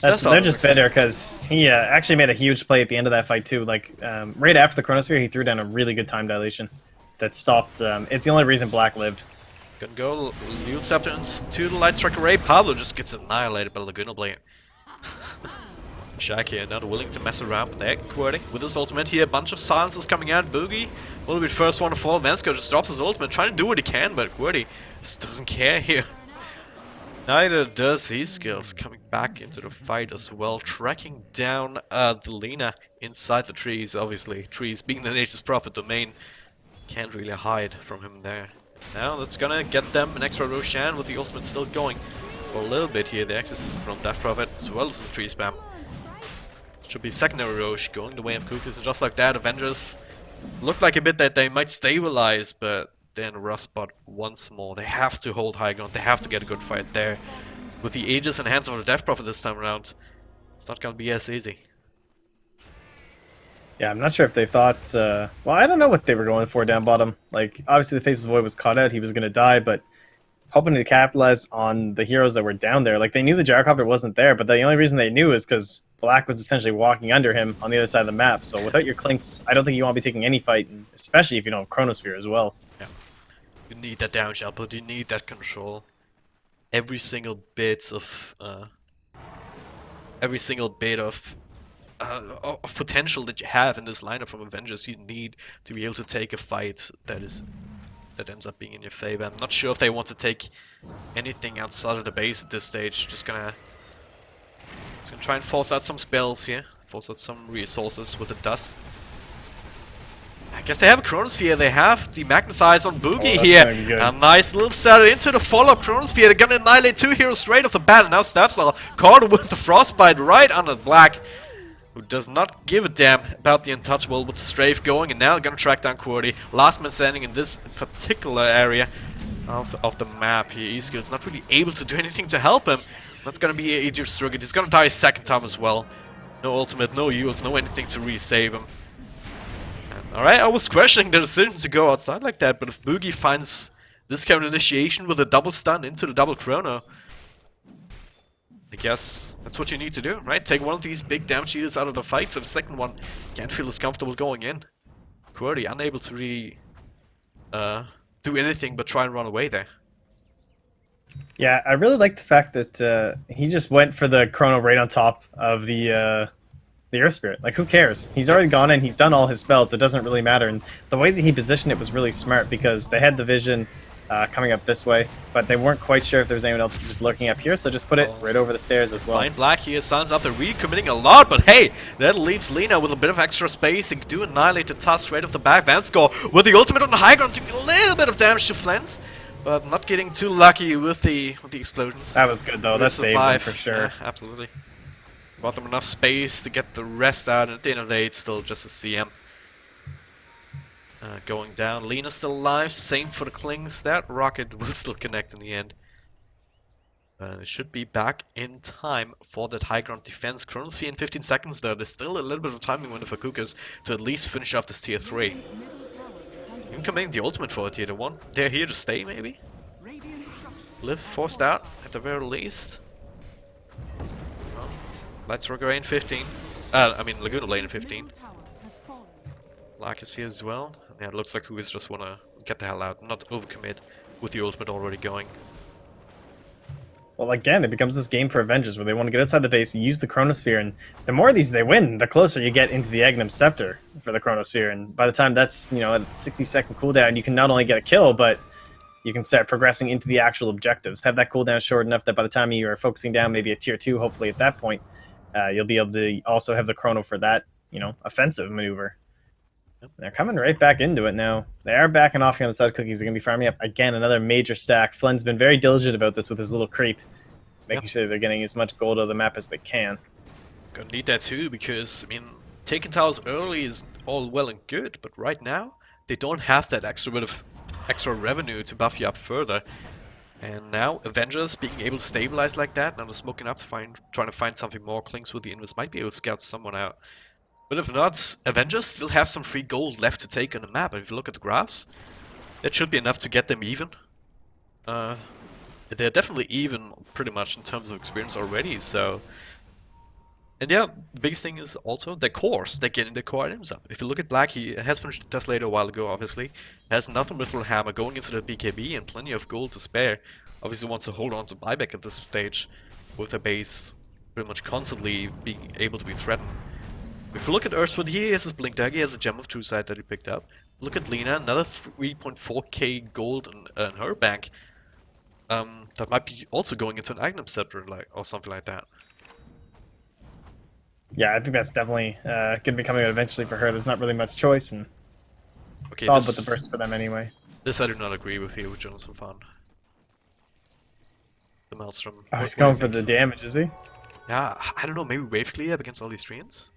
They're just better because he actually made a huge play at the end of that fight too. Like right after the Chronosphere, he threw down a really good time dilation that stopped. It's the only reason Black lived. Gonna go Lewd Scepter into the Light Strike Array. Pablo just gets annihilated by Laguna Blade. Shaq here, not willing to mess around with that. QWERTY with his ultimate here, a bunch of silences coming out. Boogie will be the first one to fall. Vanscore just drops his ultimate, trying to do what he can, but QWERTY just doesn't care here. Neither does his skills, coming back into the fight as well, tracking down the Lina inside the trees. Obviously, trees being the Nature's Prophet domain, can't really hide from him there. Now that's gonna get them an extra Roshan with the ultimate still going for a little bit here. The exorcism from Death Prophet as well as the tree spam. Should be secondary Roche going the way of COOKISS, and just like that, Avengers look like a bit that they might stabilize, but then Rust spot once more. They have to hold high ground, they have to get a good fight there. With the Aegis and Hands of the Death Prophet this time around, it's not gonna be as easy. Yeah, I'm not sure if they thought... well, I don't know what they were going for down bottom. Like, obviously the Faceless Void was caught out, he was going to die, but hoping to capitalize on the heroes that were down there. Like, they knew the Gyrocopter wasn't there, but the only reason they knew is because Black was essentially walking under him on the other side of the map. So without your Clinks, I don't think you want to be taking any fight, especially if you don't have Chronosphere as well. Yeah. You need that damage output, you need that control. Every single bit of potential that you have in this lineup from Avengers, you need to be able to take a fight that that ends up being in your favor. I'm not sure if they want to take anything outside of the base at this stage. Just gonna try and force out some spells here. Force out some resources with the dust. I guess they have a Chronosphere. They have the Magnetize on Boogie here. A nice little set into the follow-up Chronosphere. They're gonna annihilate 2 heroes straight off the bat. And now Staffstar caught with the Frostbite right under Black, who does not give a damn about the Untouchable with the Strafe going. And now gonna track down QWERTY. Last man standing in this particular area of the map here. Eastgill's not really able to do anything to help him. That's gonna be a Strugget. He's gonna die a second time as well. No ultimate, no heals, no anything to really save him. Alright, I was questioning the decision to go outside like that, but if Boogie finds this kind of initiation with a double stun into the double chrono, I guess that's what you need to do, right? Take one of these big damage dealers out of the fight, so the second one can't feel as comfortable going in. QWERTY unable to really do anything but try and run away there. Yeah, I really like the fact that he just went for the chrono right on top of the Earth Spirit. Like, who cares? He's already gone in, he's done all his spells, it doesn't really matter. And the way that he positioned it was really smart, because they had the vision coming up this way, but they weren't quite sure if there was anyone else just lurking up here, so just put it right over the stairs as well. Fine Black here signs up, they're recommitting a lot, but hey, that leaves Lina with a bit of extra space. They do annihilate the Tusk right off the back. Vanscore with the ultimate on the high ground, doing a little bit of damage to Flens, but not getting too lucky with the explosions. That was good though, that saved them for sure. Yeah, absolutely. Bought them enough space to get the rest out, and at the end of the day, it's still just a CM. Going down. Lena's still alive, same for the Klings. That rocket will still connect in the end. It should be back in time for that high ground defense. Chronosphere in 15 seconds though. There's still a little bit of timing window for COOKISS to at least finish off this tier 3. Even committing the ultimate for tier 1. They're here to stay, maybe? Live forced out, at the very least. Let's Roger in 15. Laguna Lane in 15. Black is here as well. Yeah, it looks like QOOKISS just wanna get the hell out, not overcommit with the ultimate already going. Well, again, it becomes this game for Avengers where they want to get outside the base, use the Chronosphere, and the more of these they win, the closer you get into the Aghanim Scepter for the Chronosphere. And by the time that's, at a 60-second cooldown, you can not only get a kill, but you can start progressing into the actual objectives. Have that cooldown short enough that by the time you are focusing down maybe a tier 2, hopefully at that point, you'll be able to also have the chrono for that, offensive maneuver. They're coming right back into it now. They are backing off here on the side of QOOKISS. They're going to be farming up, again, another major stack. Flynn's been very diligent about this with his little creep, making sure they're getting as much gold out of the map as they can. Gonna need that too, because, taking towers early is all well and good, but right now, they don't have that extra bit of extra revenue to buff you up further. And now, Avengers being able to stabilize like that, now they're smoking up to trying to find something more. Klings with the invis might be able to scout someone out. But if not, Avengers still have some free gold left to take on the map. And if you look at the graphs, that should be enough to get them even. They're definitely even, pretty much, in terms of experience already, so... And yeah, the biggest thing is also their cores. They're getting their core items up. If you look at Black, he has finished the Desolator a while ago, obviously. Has nothing with Mithril Hammer going into the BKB and plenty of gold to spare. Obviously wants to hold on to buyback at this stage, with the base pretty much constantly being able to be threatened. If you look at Earthwood, he has his Blink Dagger, he has a Gem of True Sight that he picked up. Look at Lina, another 3.4k gold in her bank. That might be also going into an Aghanim Scepter, or something like that. Yeah, I think that's definitely going to be coming out eventually for her. There's not really much choice, and it's all but the burst for them anyway. This I do not agree with here with Jonathan Fan. The Maelstrom. Oh, he's going for the damage, is he? Yeah, I don't know, maybe wave clear against all these treants?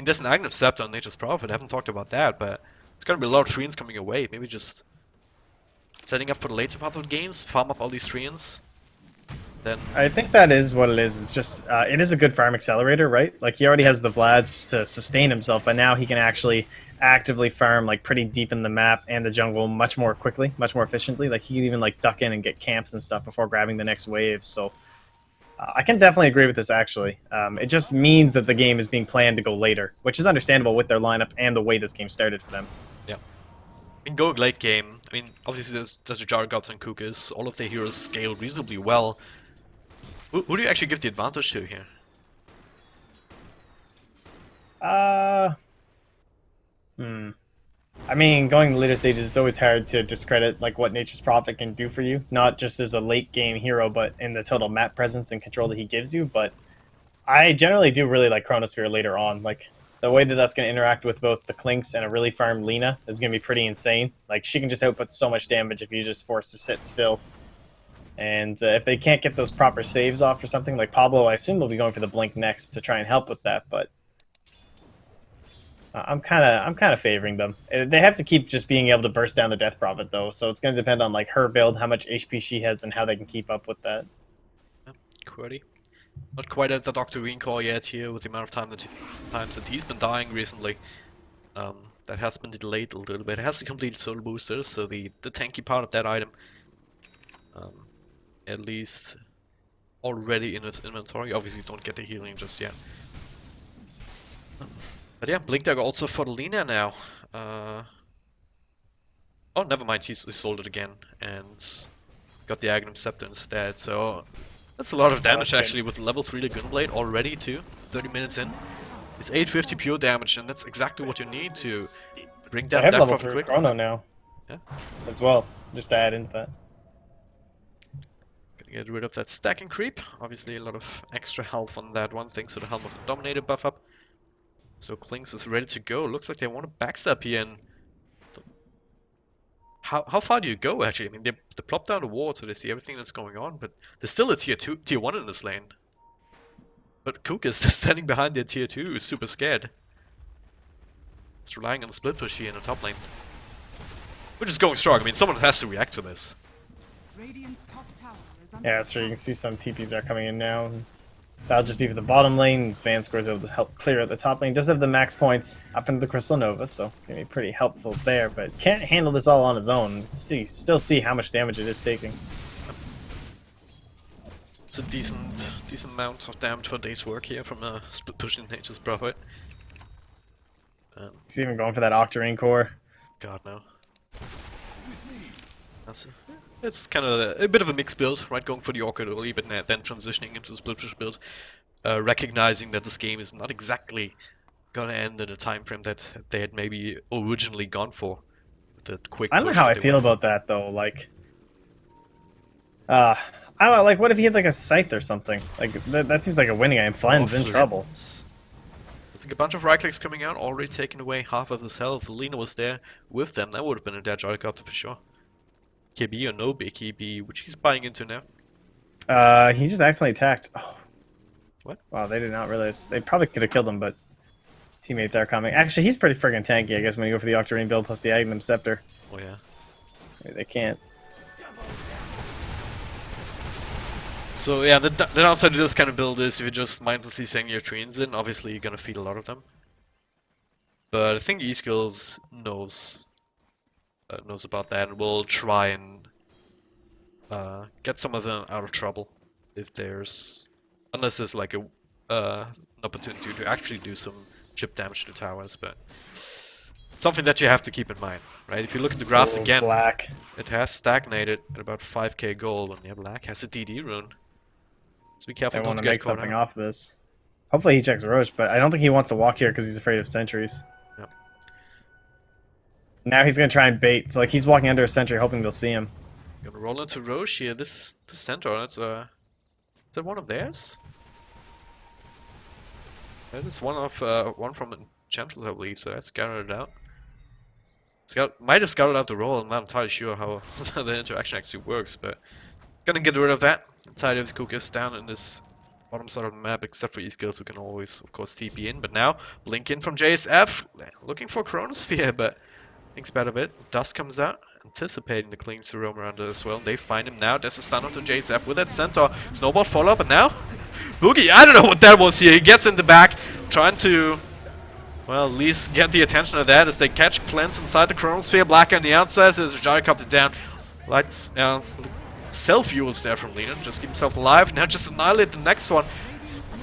There's an Aghanim Scepter on Nature's Prophet, I haven't talked about that, but it's gonna be a lot of treants coming away. Maybe just setting up for the later part of the games, farm up all these treants. Then I think that is what it is. It's just it is a good farm accelerator, right? Like, he already has the Vlads just to sustain himself, but now he can actually actively farm like pretty deep in the map and the jungle much more quickly, much more efficiently. Like, he can even like duck in and get camps and stuff before grabbing the next wave. So I can definitely agree with this, actually. It just means that the game is being planned to go later, which is understandable with their lineup and the way this game started for them. Yeah. Going late game, obviously there's the Jar Gods and QOOKISS. All of their heroes scale reasonably well. Who do you actually give the advantage to here? I mean, going to later stages, it's always hard to discredit like what Nature's Prophet can do for you, not just as a late game hero, but in the total map presence and control that he gives you. But I generally do really like Chronosphere later on. Like the way that that's going to interact with both the Clinks and a really farmed Lina is going to be pretty insane. Like she can just output so much damage if you're just forced to sit still. And if they can't get those proper saves off or something, like Pablo, I assume will be going for the Blink next to try and help with that. But I'm kind of favoring them. They have to keep just being able to burst down the Death Prophet though, so it's going to depend on like her build, how much HP she has, and how they can keep up with that. Quirty. Not quite at the Dr. Core yet here with the amount of times that he's been dying recently. That has been delayed a little bit. It has to complete soul boosters, so the tanky part of that item, at least already in its inventory. Obviously, don't get the healing just yet. But yeah, Blink Dagger also for the Lina now. Oh, never mind, he sold it again and got the Agnum Scepter instead. So that's a lot of damage actually with level 3 Lagoon Blade already too. 30 minutes in. It's 850 pure damage, and that's exactly what you need to bring down Death Death level Prophet 3 quick. Chrono now. Yeah. As well, just to add into that. Gonna get rid of that stacking creep. Obviously a lot of extra health on that one thanks to the Helm of the Dominator buff up. So Klinks is ready to go. Looks like they want to backstab here. And how far do you go actually? I mean, they plop down the wall so they see everything that's going on, but there's still a tier 1 in this lane. But COOKISS is standing behind their tier 2, is super scared. It's relying on the split push here in the top lane. Which is going strong. I mean, someone has to react to this. Radiant's top tower is under Yeah, so you can see some TPs are coming in now. That'll just be for the bottom lane. Svan Score's able to help clear out the top lane. Does have the max points up into the Crystal Nova, so gonna be pretty helpful there. But can't handle this all on his own. Still see how much damage it is taking. It's a decent amount of damage for a day's work here from a split push in Nature's Prophet. He's even going for that Octarine core. God no. It's kind of a bit of a mixed build, right? Going for the Orchid early, but then transitioning into the split push build, recognizing that this game is not exactly gonna end in a time frame that they had maybe originally gone for. That quick. I don't know how I feel about that though. Like, I don't know. Like, what if he had like a scythe or something? Like that seems like a winning item. Flynn's in trouble. There's like a bunch of right clicks coming out, already taken away half of his health. Lina was there with them. That would have been a dead helicopter for sure. KB or no big KB, which he's buying into now. He just accidentally attacked. Oh. What? Wow, they did not realize. They probably could have killed him, but teammates are coming. Actually, he's pretty friggin' tanky, I guess, when you go for the Octarine build plus the Agnum Scepter. Oh yeah. Maybe they can't. So yeah, the downside to this kind of build is if you're just mindlessly sending your treants in, obviously you're gonna feed a lot of them. But I think E-Skills knows about that and will try and get some of them out of trouble if there's, unless there's like an opportunity to actually do some chip damage to towers. But it's something that you have to keep in mind, right? If you look at the graphs again, Black. it has stagnated at about 5k gold, and yeah, Black has a DD rune. So be careful I not want to to get make caught something out. off this. Hopefully he checks Roche, but I don't think he wants to walk here because he's afraid of sentries. Yep. Now he's gonna try and bait. So like he's walking under a sentry, hoping they'll see him. Gonna roll into Roche here. This centaur. That's is that one of theirs? That is one of one from Enchantress, I believe. So that's scouted it out. Might have scouted out the roll. I'm not entirely sure how the interaction actually works, but gonna get rid of that. Entirely of the COOKISS down in this bottom side of the map, except for E-Skills, who can always, of course, TP in. But now, Blink in from JSF, looking for Chronosphere, but thinks bad of it. Dust comes out, anticipating the Klings to roam around it as well. They find him now. There's a stun onto JSF with that Centaur. Snowball follow up, and now Boogie, I don't know what that was here. He gets in the back, trying to, well, at least get the attention of that as they catch Cleanse inside the Chronosphere. Black on the outside. There's a Gyrocopter down. Lights, self-fuels there from Lina. Just keep himself alive. Now just annihilate the next one.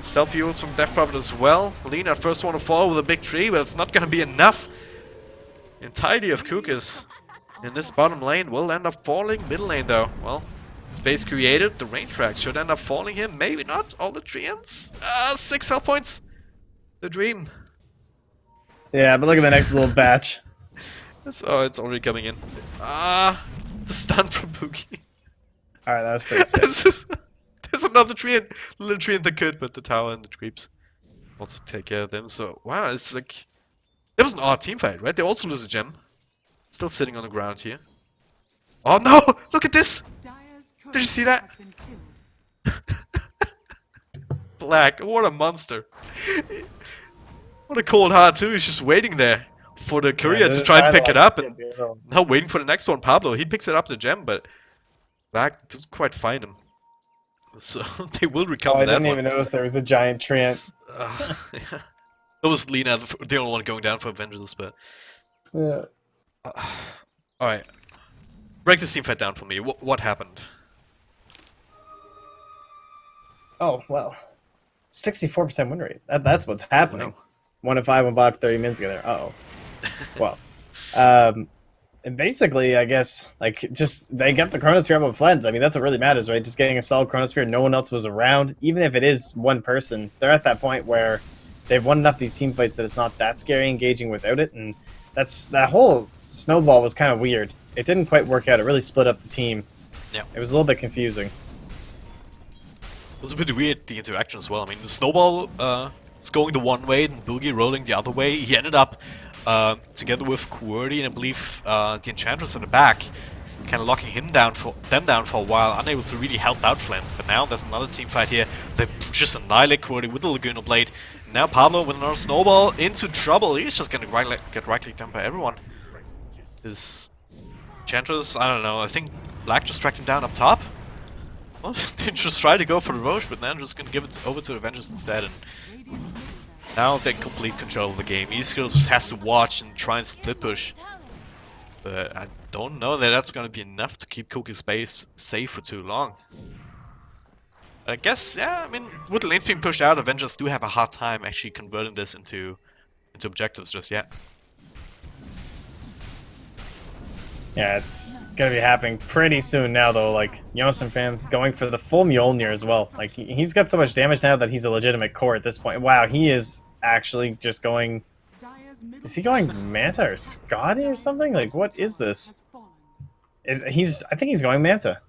Self-fuels from Death Prophet as well. Lina first one to fall with a big tree, but it's not going to be enough. The entirety of COOKISS in this bottom lane will end up falling. Middle lane though, well, space created. The range tracks should end up falling here. Maybe not. All the treants. 6 health points. The dream. Yeah, but look at the next little batch. Oh, it's already coming in. Ah, the stun from Boogie. All right, that was pretty sick. There's another tree and little tree in the kid, but the tower and the creeps also take care of them. So wow, it's like it was an odd team fight, right? They also lose a gem. Still sitting on the ground here. Oh no! Look at this! Dire's Did you courier see that? has been killed. Black, what a monster! What a cold heart too. He's just waiting there for the courier to try and pick it up, and now waiting for the next one. Pablo, he picks it up the gem, but Black doesn't quite find him. So they will Oh, recover I that didn't one. even notice there was a giant treant. Yeah. It was Lena, the only one going down for Avengers, but Yeah. alright. Break this team fight down for me. What happened? Oh well, 64% win rate. That's what's happening. 1 in 5 on bot 30 minutes ago. There. Uh oh. Well, and basically, I guess like just they get the Chronosphere up with Flens. I mean, that's what really matters, right? Just getting a solid Chronosphere. No one else was around. Even if it is one person, they're at that point where they've won enough of these team fights that it's not that scary engaging without it. And that whole snowball was kind of weird. It didn't quite work out. It really split up the team. Yeah. It was a little bit confusing. It was a bit weird, the interaction as well. I mean, the snowball was going the one way and Boogie rolling the other way. He ended up together with QWERTY and I believe the Enchantress in the back, kind of locking them down for a while, unable to really help out Flens. But now there's another team fight here. They just annihilate QWERTY with the Laguna Blade. Now Pablo with another snowball into trouble. He's just gonna get right-clicked down by everyone. His Enchantress, I don't know. I think Black just tracked him down up top. Well, they just try to go for the Roche, but now just gonna give it over to Avengers instead. And now they complete control of the game. eSkills just has to watch and try and split push. But I don't know that that's gonna be enough to keep COOKISS base safe for too long. I guess, yeah, I mean, with the lanes being pushed out, Avengers do have a hard time actually converting this into objectives just yet. Yeah, it's gonna be happening pretty soon now, though. Like, Yosin fan going for the full Mjolnir as well. Like, he's got so much damage now that he's a legitimate core at this point. Wow, he is actually just going... Is he going Manta or Scotty or something? Like, what is this? I think he's going Manta.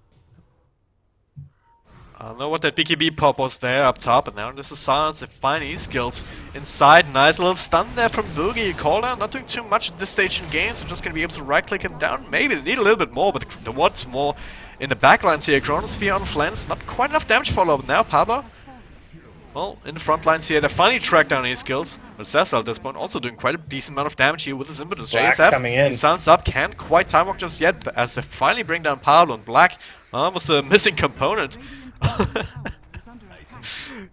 I don't know what that BKB pop was there up top, and now this is silence. They find e-skills inside. Nice little stun there from Boogie. Cooldown not doing too much at this stage in game, so just gonna be able to right-click him down. Maybe they need a little bit more, but the what's more in the backlines here. Chronosphere on Flens, not quite enough damage follow-up now. Pablo, well, in the front lines here, they finally track down e-skills, but Cecil at this point also doing quite a decent amount of damage here with his impetus. Black's JSF, coming in. he sounds up, can't quite time walk just yet, but as they finally bring down Pablo and Black, almost a missing component.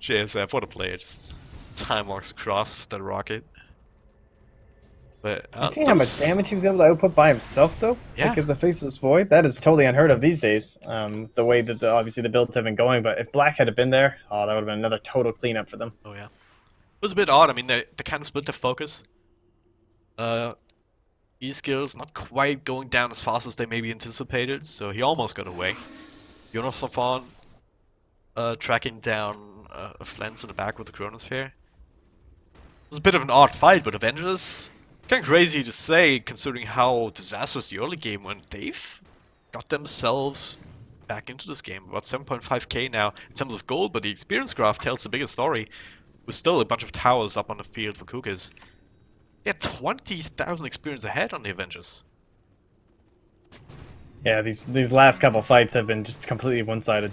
JSF, what a player, just time walks across the rocket. But, you see how much damage he was able to output by himself, though? Yeah. Like, as a Faceless Void? That is totally unheard of these days, the way that obviously the builds have been going, but if Black had been there, oh, that would have been another total cleanup for them. Oh yeah. It was a bit odd, I mean, they kind of split their focus. E-skills not quite going down as fast as they maybe anticipated, so he almost got away. Jonas Safon tracking down Flens in the back with the Chronosphere. It was a bit of an odd fight, but Avengers, kind of crazy to say considering how disastrous the early game went. They've got themselves back into this game. About 7.5k now in terms of gold, but the experience graph tells the bigger story. With still a bunch of towers up on the field for COOKISS. They're 20,000 experience ahead on the Avengers. Yeah, these last couple fights have been just completely one-sided.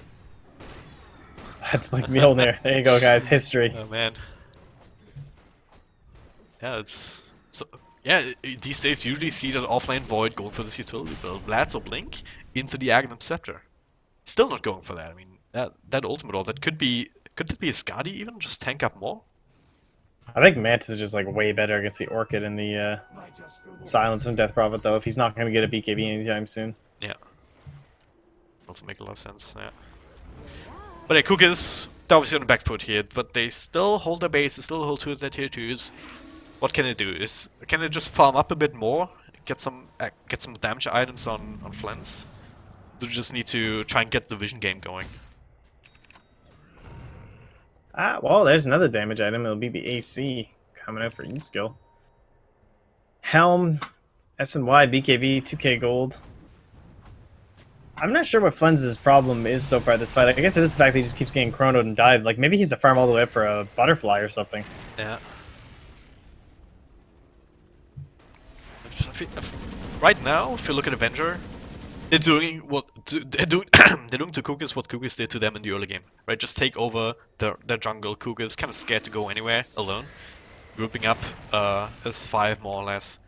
That's like Mjolnir. There you go, guys. History. Oh man. Yeah, it's so. Yeah, these days you usually see that offlane Void going for this utility build, Blats or Blink into the Aghanim Scepter. Still not going for that. I mean, that ultimate ult, that could that be a Skadi even? Just tank up more? I think Mantis is just like way better against the Orchid and the Silence from Death Prophet, though, if he's not going to get a BKB anytime soon. Yeah. Also make a lot of sense, yeah. But yeah, COOKISS, they're obviously on the back foot here, but they still hold their base, they still hold two of their tier 2s. What can they do? Can they just farm up a bit more? Get some damage items on Flens? Do they just need to try and get the vision game going? Ah, well, there's another damage item. It'll be the AC coming out for E-skill. Helm SNY, BKB, 2K gold. I'm not sure what Flens's problem is so far this fight. I guess it is the fact that he just keeps getting chronoed and died. Like, maybe he's a farm all the way up for a butterfly or something. Yeah. Right now, if you look at Avenger, they're doing what they're doing. They're doing to COOKISS what COOKISS did to them in the early game, right? Just take over their jungle. COOKISS kind of scared to go anywhere alone, grouping up as 5 more or less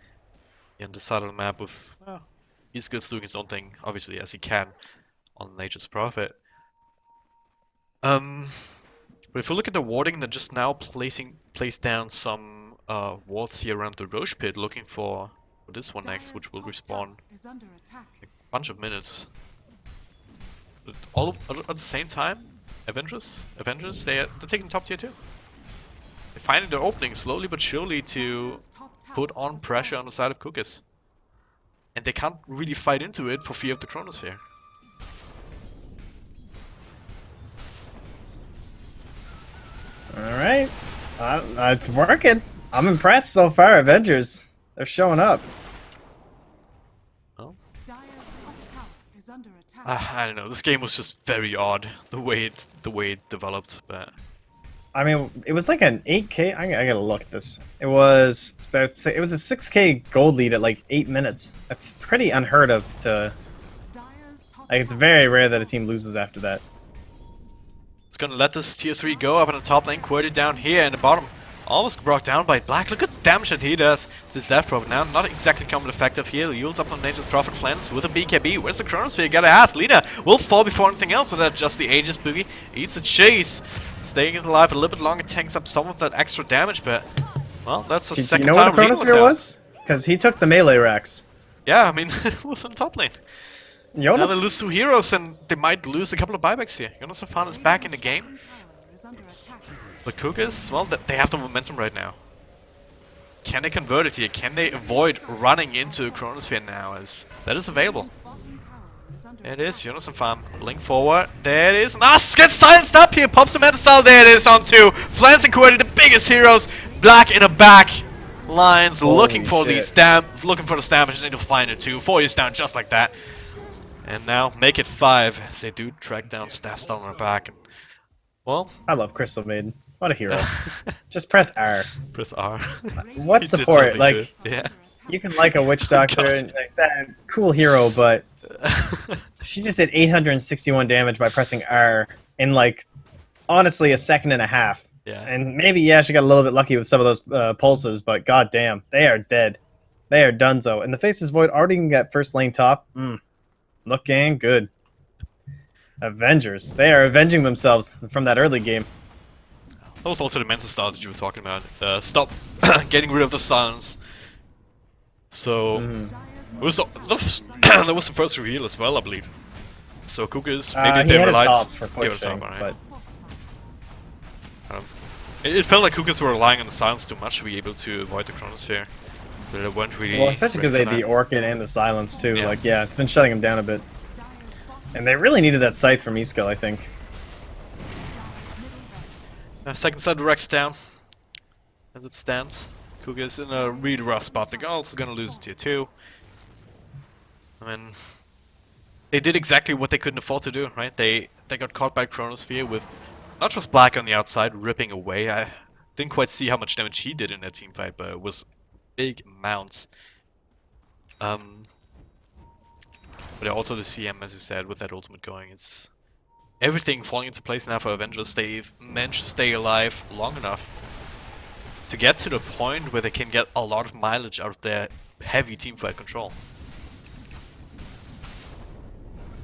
in the side of the map with. He's still doing his own thing, obviously, as he can on Nature's Prophet. But if you look at the warding, they're just now placed down some wards here around the Roche pit, looking for this one next, which will respawn in a bunch of minutes. But all at the same time, Avengers, they're taking top tier too. They're finding their opening slowly but surely to put on pressure on the side of COOKISS. And they can't really fight into it for fear of the Chronosphere. Alright. It's working. I'm impressed so far, Avengers. They're showing up. Well, Dire's top tower is under attack. I don't know. This game was just very odd the way it developed, but I mean, it was like an 8K. I gotta look at this. It was a 6K gold lead at like 8 minutes. That's pretty unheard of to. Dire's top Like, it's tower very rare is that a under team loses after that. it's gonna let this tier 3 go up on the top lane, quoted down here in the bottom. Almost brought down by Black. Look at the damage that he does to his Death Prophet now. Not exactly coming effective here. Yields up on Nature's Prophet Flens with a BKB. Where's the Chronosphere? Gotta ask. Lina will fall before anything else with that just the Aegis boogie. Eats a chase. Staying alive a little bit longer, tanks up some of that extra damage, but well, that's the Do you second know time what the Lina went Chronosphere down. was? Because he took the melee racks. Yeah, I mean, it was on the top lane. Now Jonas? they lose 2 heroes and they might lose a couple of buybacks here. Jonas Safan is back in the game. tower is under attack. But COOKISS, well, they have the momentum right now. Can they convert it here? Can they avoid running into a Chronosphere now? As that is available. Bottom tower is under There it is, Jonas and Fan. Blink forward. There it is. Gets silenced up here. Pops the Meta Style. There it is on 2. Flans and Query, the biggest heroes. Black in the back lines, looking for shit. these looking for the damage. Need to find it too. 4 is down just like that. And now make it 5 as they do track down Staff on their back. And, well, I love Crystal Maiden. What a hero. Just press R. press R. What He did support? something Like, to it. Yeah. you can like a Witch Doctor God. and like that cool hero, but she just did 861 damage by pressing R in like honestly a second and a half. Yeah. And maybe yeah, she got a little bit lucky with some of those pulses, but goddamn, they are dead. They are donezo. And the Faceless Void already can get first lane top. Looking good. Avengers. They are avenging themselves from that early game. That was also the mental style that you were talking about. Stop getting rid of the silence. So it was that was the first reveal as well, I believe. So COOKISS, maybe He they had a relied. top for He had a pushing, top, alright. but It felt like COOKISS were relying on the silence too much to be able to avoid the Chronosphere. So they weren't really. well, especially because ready they for had the that. Orchid and the silence too. Yeah. Like yeah, it's been shutting them down a bit. And they really needed that sight from Iska, I think. Second side Rex down. As it stands. COOKISS in a really rough spot. They're also gonna lose tier 2. I mean, they did exactly what they couldn't afford to do, right? They got caught by Chronosphere with not just Black on the outside ripping away. I didn't quite see how much damage he did in that team fight, but it was big amounts. But also the CM, as you said, with that ultimate going, it's everything falling into place now for Avengers. They've managed to stay alive long enough to get to the point where they can get a lot of mileage out of their heavy teamfight control.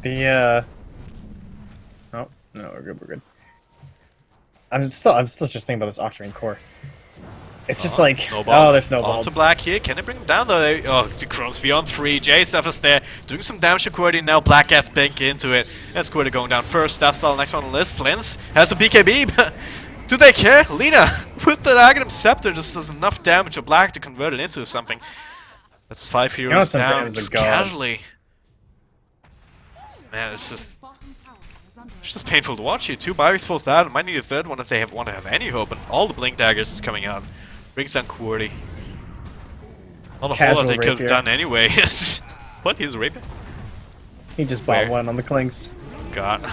The oh no, we're good. I'm still just thinking about this Octarine core. It's just like Snowball. oh, they're snowballed. On to Black here. Can they bring him down though? Oh, the Chronosphere on 3. JSF is there, doing some damage to QWERTY. Now Black gets back into it. That's QWERTY going down first. That's the next one on the list. Flens has a BKB, but do they care? Lina with the Aghanim Scepter just does enough damage to Black to convert it into something. That's 5 heroes Jonas down, is a just god. casually. Man, it's just Bottom tower is under It's just painful to watch here. 2 buybacks forced out. Might need a third one if they want to have any hope. And all the blink daggers coming out. Brings down QWERTY. Not a whole lot casual they could have rapier. done anyway. What? He's raping? He just bought Where? one on the clinks. God.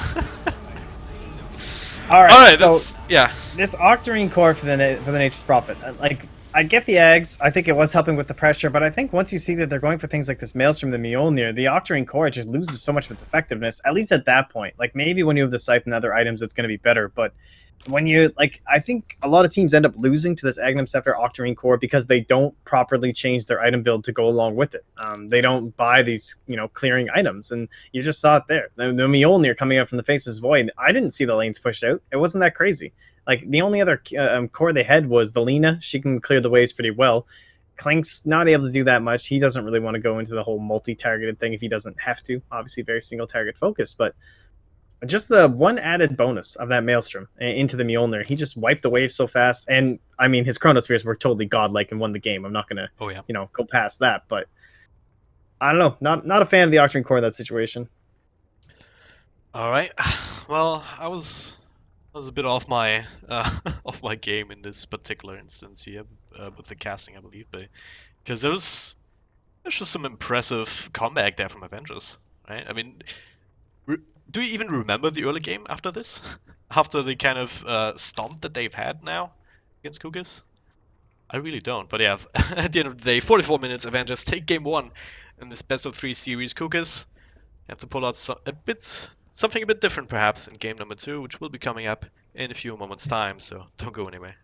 All right, Alright, so that's... Yeah. this Octarine core for the Nature's Prophet, like, I get the eggs. I think it was helping with the pressure, but I think once you see that they're going for things like this Maelstrom, the Mjolnir, the Octarine core just loses so much of its effectiveness. At least at that point, like maybe when you have the Scythe and other items, it's going to be better. But when you like, I think a lot of teams end up losing to this Agnum Scepter Octarine core because they don't properly change their item build to go along with it. They don't buy these, clearing items, and you just saw it there. The Mjolnir coming out from the Faceless Void. I didn't see the lanes pushed out. It wasn't that crazy. Like, the only other core they had was the Lena. She can clear the waves pretty well. Clink's not able to do that much. He doesn't really want to go into the whole multi-targeted thing if he doesn't have to. Obviously, very single-target focus, but just the one added bonus of that Maelstrom into the Mjolnir, he just wiped the wave so fast. And, I mean, his Chronospheres were totally godlike and won the game. I'm not going to, Oh, yeah. go past that, but I don't know. Not a fan of the Octarine core in that situation. Alright. Well, I was a bit off my off my game in this particular instance here with the casting, I believe, but because there's just some impressive comeback there from Avengers, right? I mean, do you even remember the early game after this? After the kind of stomp that they've had now against COOKISS? I really don't, but yeah, at the end of the day, 44 minutes, Avengers take game 1 in this best of 3 series. COOKISS have to pull out something a bit different perhaps in game number 2, which will be coming up in a few moments time, so don't go anywhere.